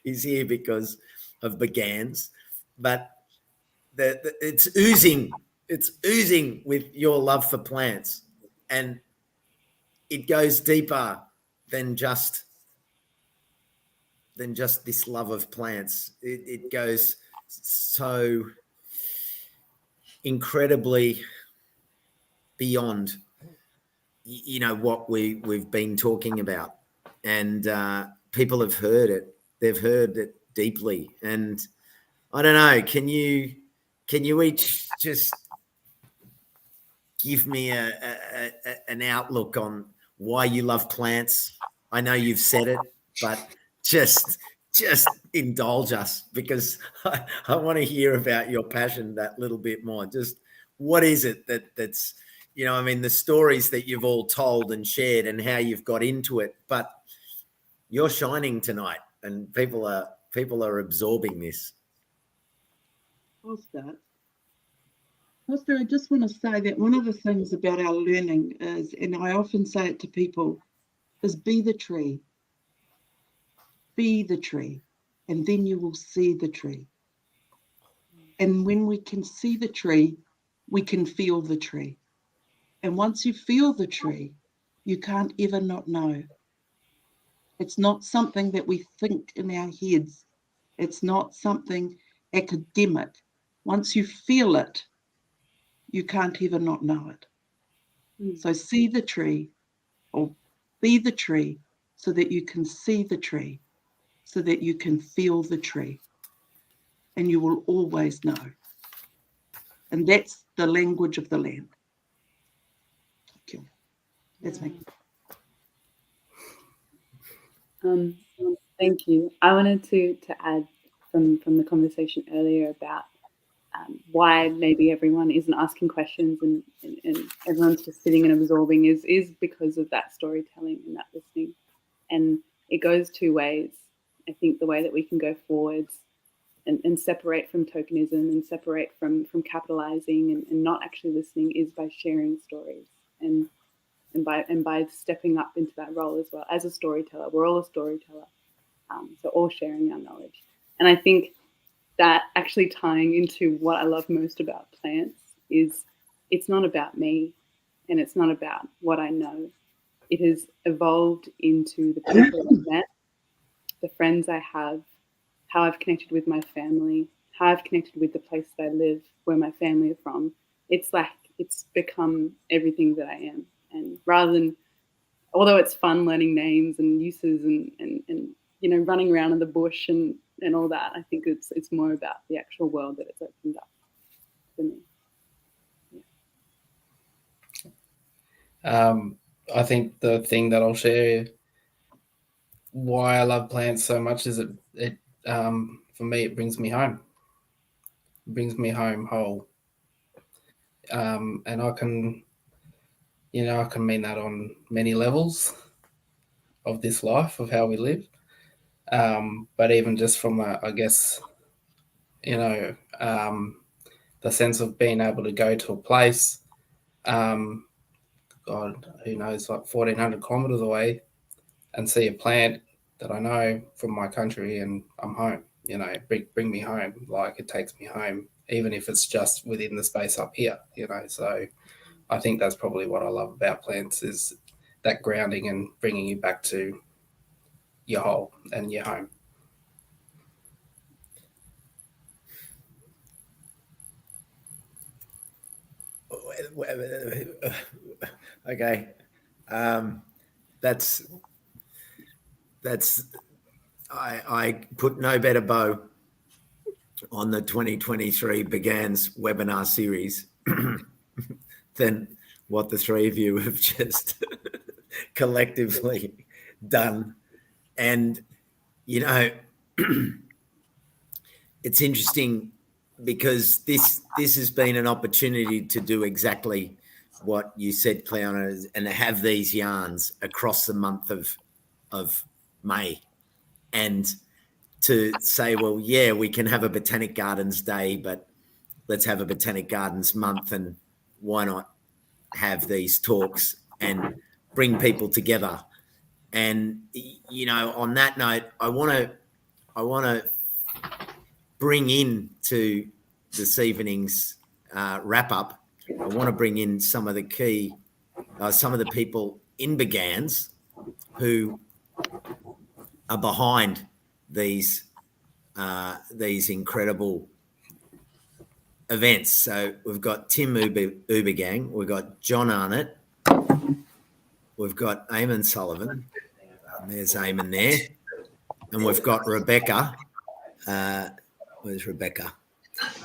is here because of BGANZ, but it's oozing with your love for plants, and it goes deeper than just this love of plants. It goes so incredibly beyond, you know, what we've been talking about, and people have heard it. They've heard it deeply, and I don't know. Can you each just give me an outlook on why you love plants? I know you've said it, but just indulge us, because I want to hear about your passion that little bit more. Just what is it that's, you know, I mean, the stories that you've all told and shared and how you've got into it, but you're shining tonight and people are absorbing this. I'll start. Costa, I just want to say that one of the things about our learning is, and I often say it to people, is be the tree. Be the tree, and then you will see the tree. And when we can see the tree, we can feel the tree. And once you feel the tree, you can't ever not know. It's not something that we think in our heads. It's not something academic. Once you feel it, you can't ever not know it. So see the tree, or be the tree, so that you can see the tree, so that you can feel the tree, and you will always know. And that's the language of the land. Thank you. That's me. Thank you. I wanted to add from the conversation earlier about why maybe everyone isn't asking questions and everyone's just sitting and absorbing is because of that storytelling and that listening. And it goes two ways. I think the way that we can go forwards and separate from tokenism and separate from capitalizing and not actually listening is by sharing stories and by stepping up into that role as well as a storyteller. We're all a storyteller, so all sharing our knowledge. And I think that actually tying into what I love most about plants is it's not about me and it's not about what I know. It has evolved into the people I've met, the friends I have, how I've connected with my family, how I've connected with the place that I live, where my family are from. It's like it's become everything that I am. And rather than, although it's fun learning names and uses and you know, running around in the bush and all that, I think it's more about the actual world that it's opened up for me. Yeah. I think the thing that I'll share why I love plants so much is it for me it brings me home. It brings me home whole. And I can mean that on many levels of this life, of how we live. But even just from I guess, you know, the sense of being able to go to a place, God, who knows, like 1,400 kilometers away and see a plant that I know from my country and I'm home, you know, bring me home. Like it takes me home, even if it's just within the space up here, you know. So I think that's probably what I love about plants is that grounding and bringing you back to your whole and your home. Okay. That's I put no better bow on the 2023 BGANZ webinar series than what the three of you have just collectively done. And, you know, it's interesting because this has been an opportunity to do exactly what you said, Cliodhna, and have these yarns across the month of May, and to say, well, yeah, we can have a Botanic Gardens Day, but let's have a Botanic Gardens month, and why not have these talks and bring people together? And, you know, on that note, I want to bring in to this evening's wrap up. I want to bring in some of the people in BGANZ who are behind these incredible events. So we've got Tim Ubergang, we've got John Arnott, we've Got Eamon Sullivan. There's Eamon there. And we've got Rebecca. Where's Rebecca?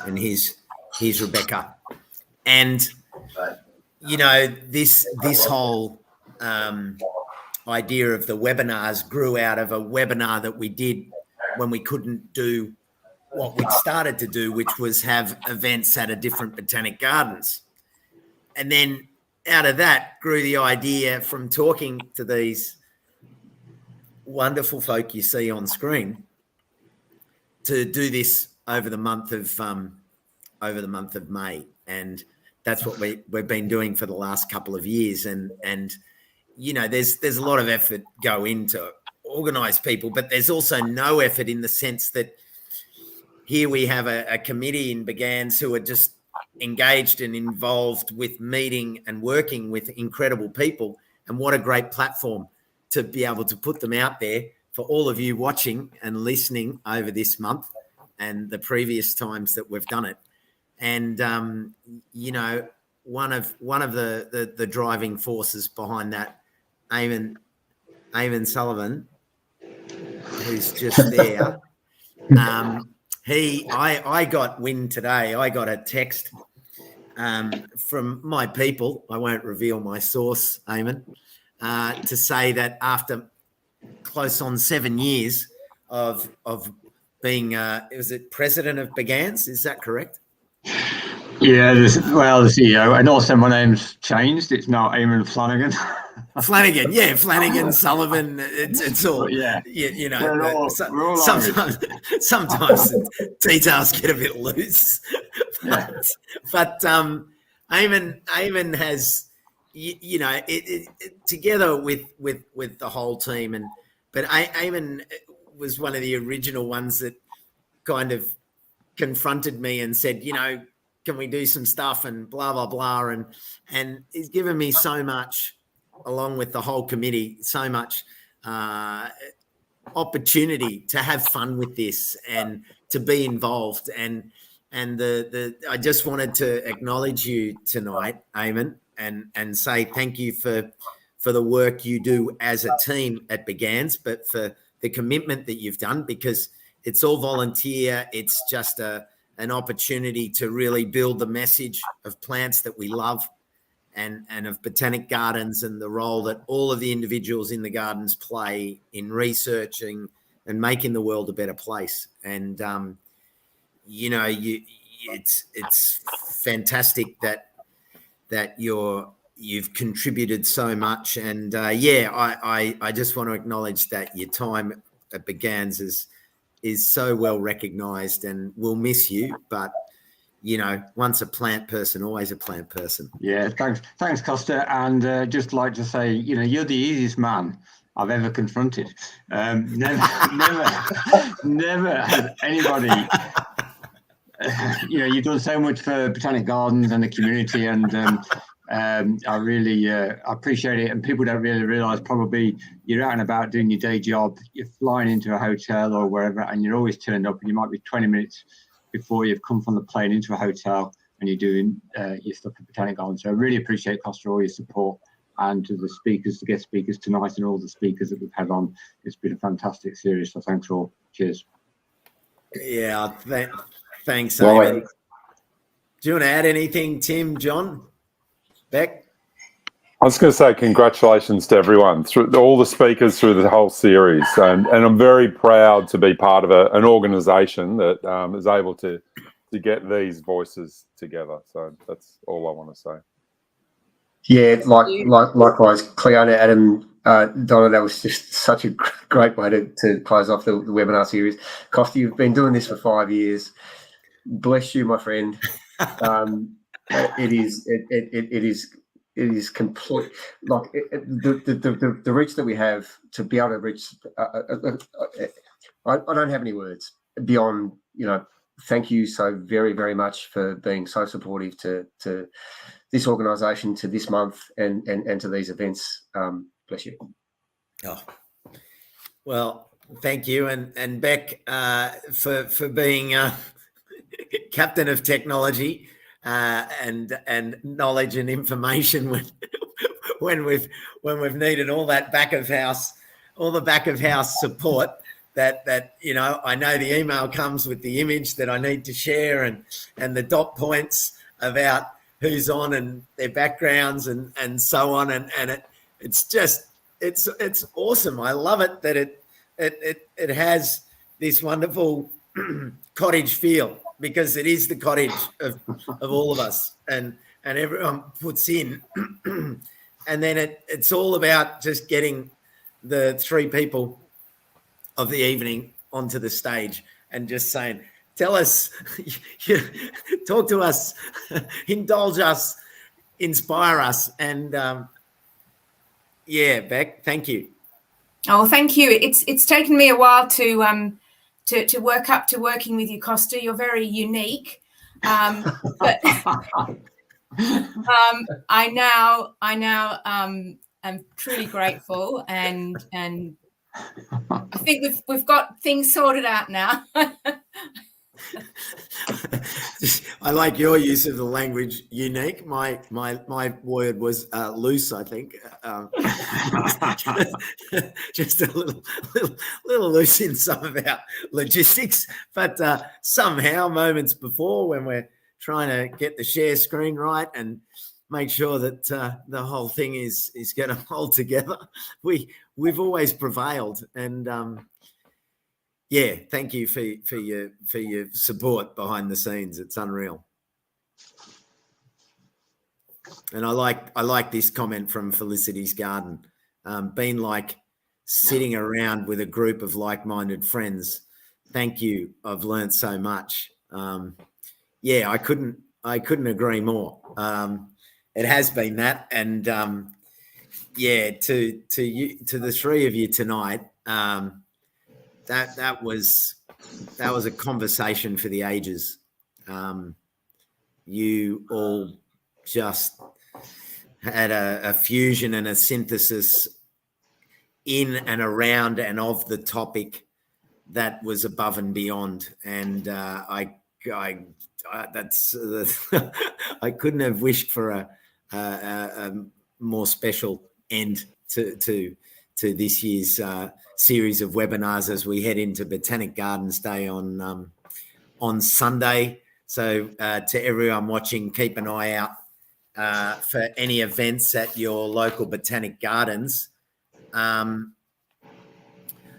And here's Rebecca. And, you know, this whole idea of the webinars grew out of a webinar that we did when we couldn't do what we'd started to do, which was have events at a different botanic gardens. And then out of that grew the idea from talking to these wonderful folk you see on screen to do this over the month of May. And that's what we've been doing for the last couple of years. And you know, there's a lot of effort go into organise people, but there's also no effort in the sense that here we have a committee in BGANZ who are just engaged and involved with meeting and working with incredible people. And what a great platform to be able to put them out there for all of you watching and listening over this month and the previous times that we've done it. And, you know, one of the driving forces behind that, Eamon Sullivan, who's just there. I got wind today. I got a text from my people. I won't reveal my source, Eamon, to say that after close on 7 years of being, was it president of BGANZ? Is that correct? Yeah, the CEO. And also my name's changed. It's now Eamon Flanagan. Flanagan, yeah, Flanagan, Sullivan. It's all, yeah. You know. Sometimes details get a bit loose, but Eamon has, you know, it together with the whole team, but Eamon was one of the original ones that kind of confronted me and said, you know, can we do some stuff and blah blah blah, and he's given me so much, along with the whole committee, so much opportunity to have fun with this and to be involved. And I just wanted to acknowledge you tonight, Eamon, and say thank you for the work you do as a team at BGANZ, but for the commitment that you've done, because it's all volunteer. It's just an opportunity to really build the message of plants that we love, and of botanic gardens, and the role that all of the individuals in the gardens play in researching and making the world a better place. And you know, it's fantastic that you've contributed so much. And I just want to acknowledge that your time at BGANZ is so well recognised, and we'll miss you, but you know, once a plant person, always a plant person. Yeah, thanks, Costa. And just like to say, you know, you're the easiest man I've ever confronted. Never had anybody. You know, you've done so much for botanic gardens and the community, and I really appreciate it. And people don't really realise, probably you're out and about doing your day job, you're flying into a hotel or wherever, and you're always turned up, and you might be 20 minutes before you've come from the plane into a hotel and you're doing your stuff at Botanic Garden. So I really appreciate, Costa, all your support, and to the speakers, the guest speakers tonight, and all the speakers that we've had on. It's been a fantastic series, so thanks all. Cheers. Yeah, thanks, Eamon. Do you want to add anything, Tim, John, Beck? I was going to say congratulations to everyone, through all the speakers through the whole series, and I'm very proud to be part of an organisation that is able to get these voices together. So that's all I want to say. Yeah, likewise, Cliodhna, Adam, Donna, that was just such a great way to close off the webinar series. Costa, you've been doing this for 5 years. Bless you, my friend. It is complete, like the reach that we have to be able to reach. I don't have any words beyond, you know, thank you so very, very much for being so supportive to this organisation, to this month, and to these events. Bless you. Oh, well, thank you, and Beck, for being captain of technology and knowledge and information when we've needed all that back of house support. That you know, I know the email comes with the image that I need to share and the dot points about who's on and their backgrounds and so on, and it's just it's awesome. I love it that it has this wonderful cottage feel, because it is the cottage of all of us, and everyone puts in, and then it's all about just getting the three people of the evening onto the stage and just saying, tell us, talk to us, indulge us, inspire us. And Beck, thank you. Oh, thank you. It's taken me a while to work up to working with you, Costa. You're very unique. But I now am truly grateful, and I think we've got things sorted out now. I like your use of the language unique. My word was loose, I think. Just a little loose in some of our logistics, but somehow moments before, when we're trying to get the share screen right and make sure that the whole thing is going to hold together, we've always prevailed. And thank you for your support behind the scenes. It's unreal. And I like this comment from Felicity's Garden. Been like sitting around with a group of like-minded friends. Thank you. I've learned so much. I couldn't agree more. It has been that, and to you, to the three of you tonight. That was a conversation for the ages. You all just had a fusion and a synthesis in and around and of the topic that was above and beyond. And I couldn't have wished for a more special end to this year's series of webinars as we head into Botanic Gardens Day on Sunday. So to everyone watching, keep an eye out for any events at your local Botanic Gardens.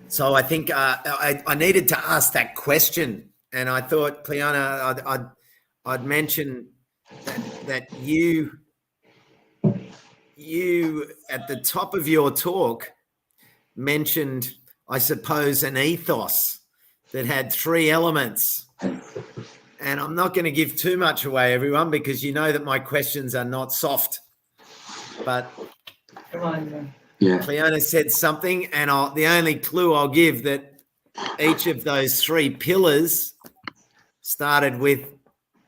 So I think I needed to ask that question, and I thought, Cliodhna, I'd mention that you at the top of your talk mentioned, I suppose, an ethos that had three elements. And I'm not going to give too much away, everyone, because you know that my questions are not soft. But Cliodhna said something, and the only clue I'll give, that each of those three pillars started with,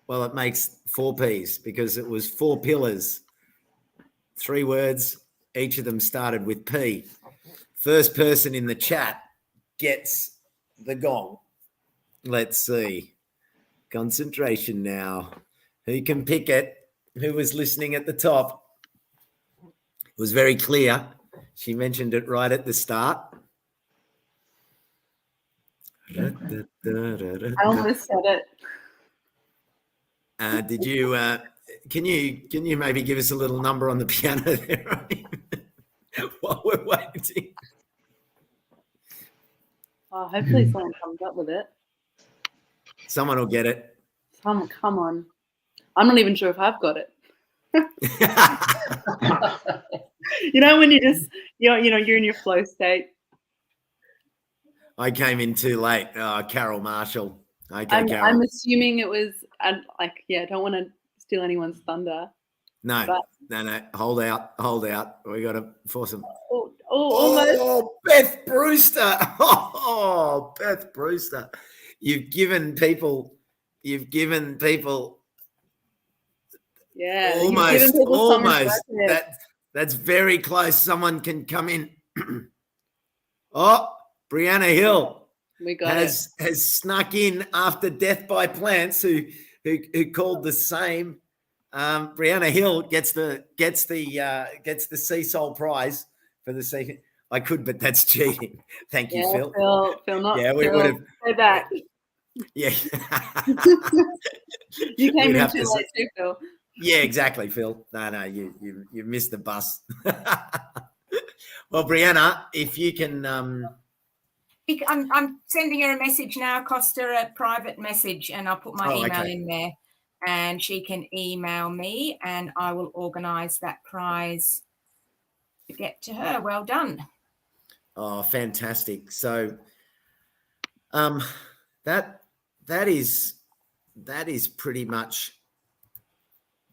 well, it makes 4 Ps, because it was 4 pillars, 3 words, each of them started with P. First person in the chat gets the gong. Let's see. Concentration now. Who can pick it? Who was listening at the top? It was very clear. She mentioned it right at the start. I almost said it. Did you? Can you maybe give us a little number on the piano there while we're waiting? Oh, hopefully someone comes up with it. Someone will get it. Come on. I'm not even sure if I've got it. You know, when you're in your flow state. I came in too late. Carol Marshall. Okay, Carol. I'm assuming it was, I don't want to steal anyone's thunder. No. Hold out. We got to force them. Beth Brewster. Beth Brewster. You've given people. Yeah. Almost. That's very close. Someone can come in. Brianna Hill has snuck in after Death by Plants, who who called the same. Brianna Hill gets the Sea Soul Prize for the season. I could, but that's cheating. Thank you, Phil. Phil, not yeah, we Phil. would have. Go back. Yeah. You came We'd in have too to late too, Phil. Yeah, exactly, Phil. No, you missed the bus. Well, Brianna, if you can. I'm sending her a message now, Costa, a private message, and I'll put my email in there, and she can email me, and I will organise that prize to get to her. Well done. Oh, fantastic! So, that is pretty much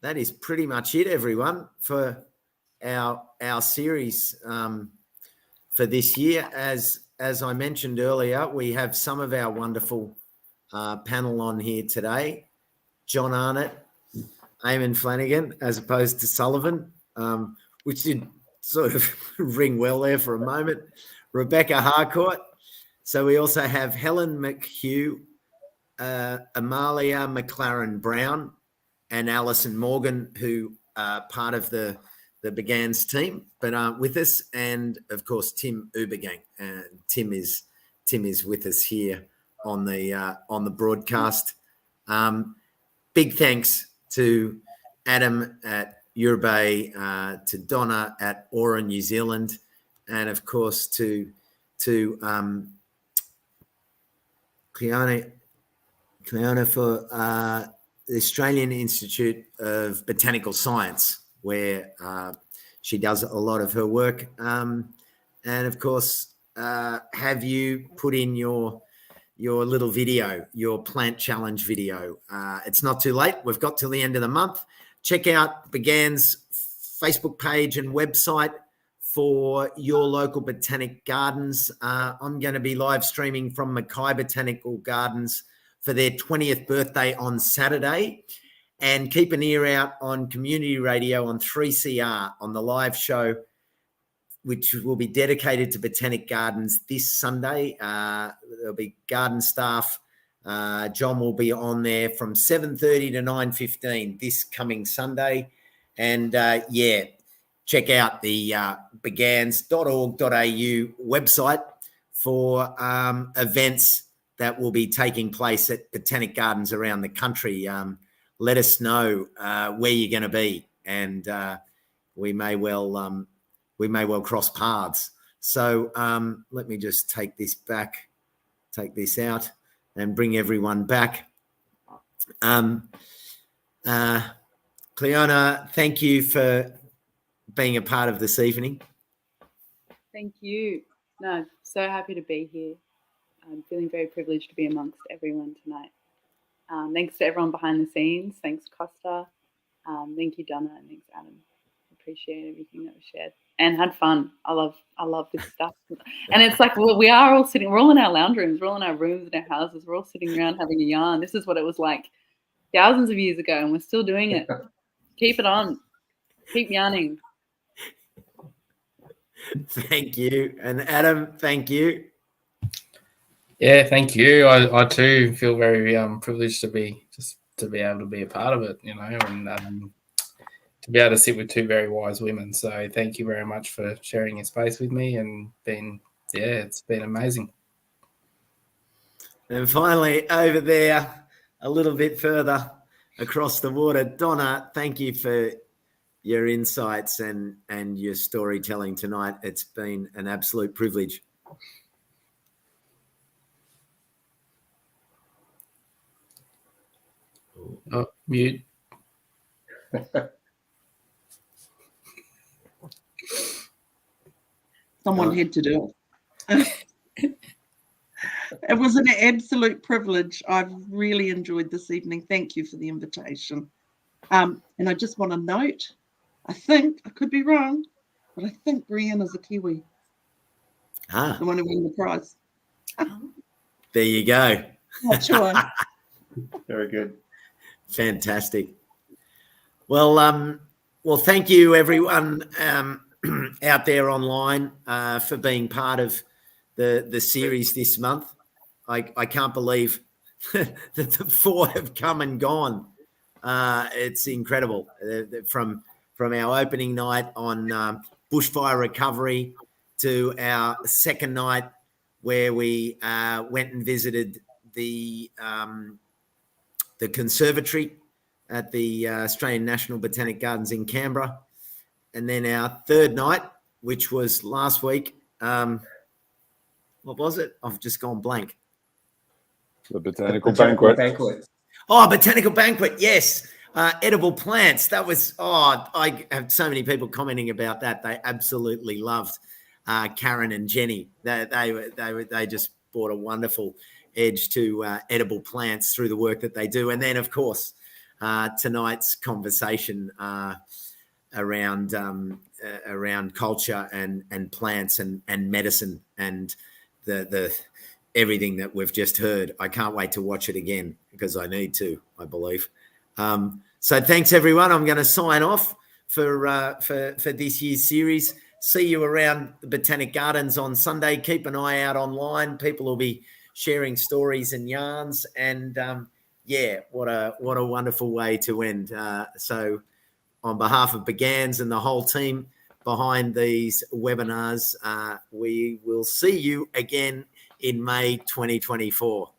it, everyone, for our series for this year. As I mentioned earlier, we have some of our wonderful panel on here today. John Arnott, Eamon Flanagan, as opposed to Sullivan, which did sort of ring well there for a moment. Rebecca Harcourt. So we also have Helen McHugh, Amalia McLaren Brown, and Alison Morgan, who are part of the BGANZ team, but with us, and of course Tim Ubergang. And Tim is with us here on the broadcast. Big thanks to Adam at Yurbay, to Donna at Ora New Zealand, and of course to Cliodhna for the Australian Institute of Botanical Science, where she does a lot of her work. And of course, have you put in your little video, your plant challenge video? It's not too late. We've got till the end of the month. Check out BGANZ Facebook page and website for your local botanic gardens. I'm going to be live streaming from Mackay Botanical Gardens for their 20th birthday on Saturday. And keep an ear out on community radio on 3CR on the live show, which will be dedicated to botanic gardens this Sunday. There'll be garden staff. John will be on there from 7:30 to 9:15 this coming Sunday. And check out the BGANZ.org.au website for events that will be taking place at botanic gardens around the country. Let us know where you're going to be, and we may well cross paths. So let me just take this out, and bring everyone back. Cliodhna, thank you for being a part of this evening. Thank you. No, so happy to be here. I'm feeling very privileged to be amongst everyone tonight. Thanks to everyone behind the scenes. Thanks, Costa. Thank you, Donna, and thanks, Adam. Appreciate everything that was shared and had fun. I love this stuff. And it's like we're all in our lounge rooms, we're all in our rooms in our houses, we're all sitting around having a yarn. This is what it was like thousands of years ago, and we're still doing it. Keep it on. Keep yarning. Thank you. And Adam, thank you. Yeah, thank you. I too feel very privileged to be able to be a part of it, and to be able to sit with two very wise women. So thank you very much for sharing your space with me, and it's been amazing. And finally, over there, a little bit further across the water, Donna, thank you for your insights and your storytelling tonight. It's been an absolute privilege. Oh, mute. Someone had to do it. It was an absolute privilege. I've really enjoyed this evening. Thank you for the invitation. And I just want to note, I could be wrong, but I think Brianna's a Kiwi. The one who won the prize. There you go. Not sure. Very good. Fantastic. Well, thank you everyone out there online for being part of the series this month. I can't believe the 4 have come and gone. It's incredible. From our opening night on bushfire recovery to our second night where we went and visited the conservatory at the Australian National Botanic Gardens in Canberra. And then our third night, which was last week. What was it? I've just gone blank. The botanical banquet. Oh, botanical banquet. Yes. Edible plants. That was, I have so many people commenting about that. They absolutely loved Karen and Jenny. They just brought a wonderful edge to edible plants through the work that they do. And then, of course, tonight's conversation around culture and plants and medicine and the everything that we've just heard. I can't wait to watch it again because I need to, I believe. So thanks, everyone. I'm going to sign off for this year's series. See you around the Botanic Gardens on Sunday. Keep an eye out online. People will be sharing stories and yarns. And what a wonderful way to end. So on behalf of BGANZ and the whole team behind these webinars, we will see you again in May 2024.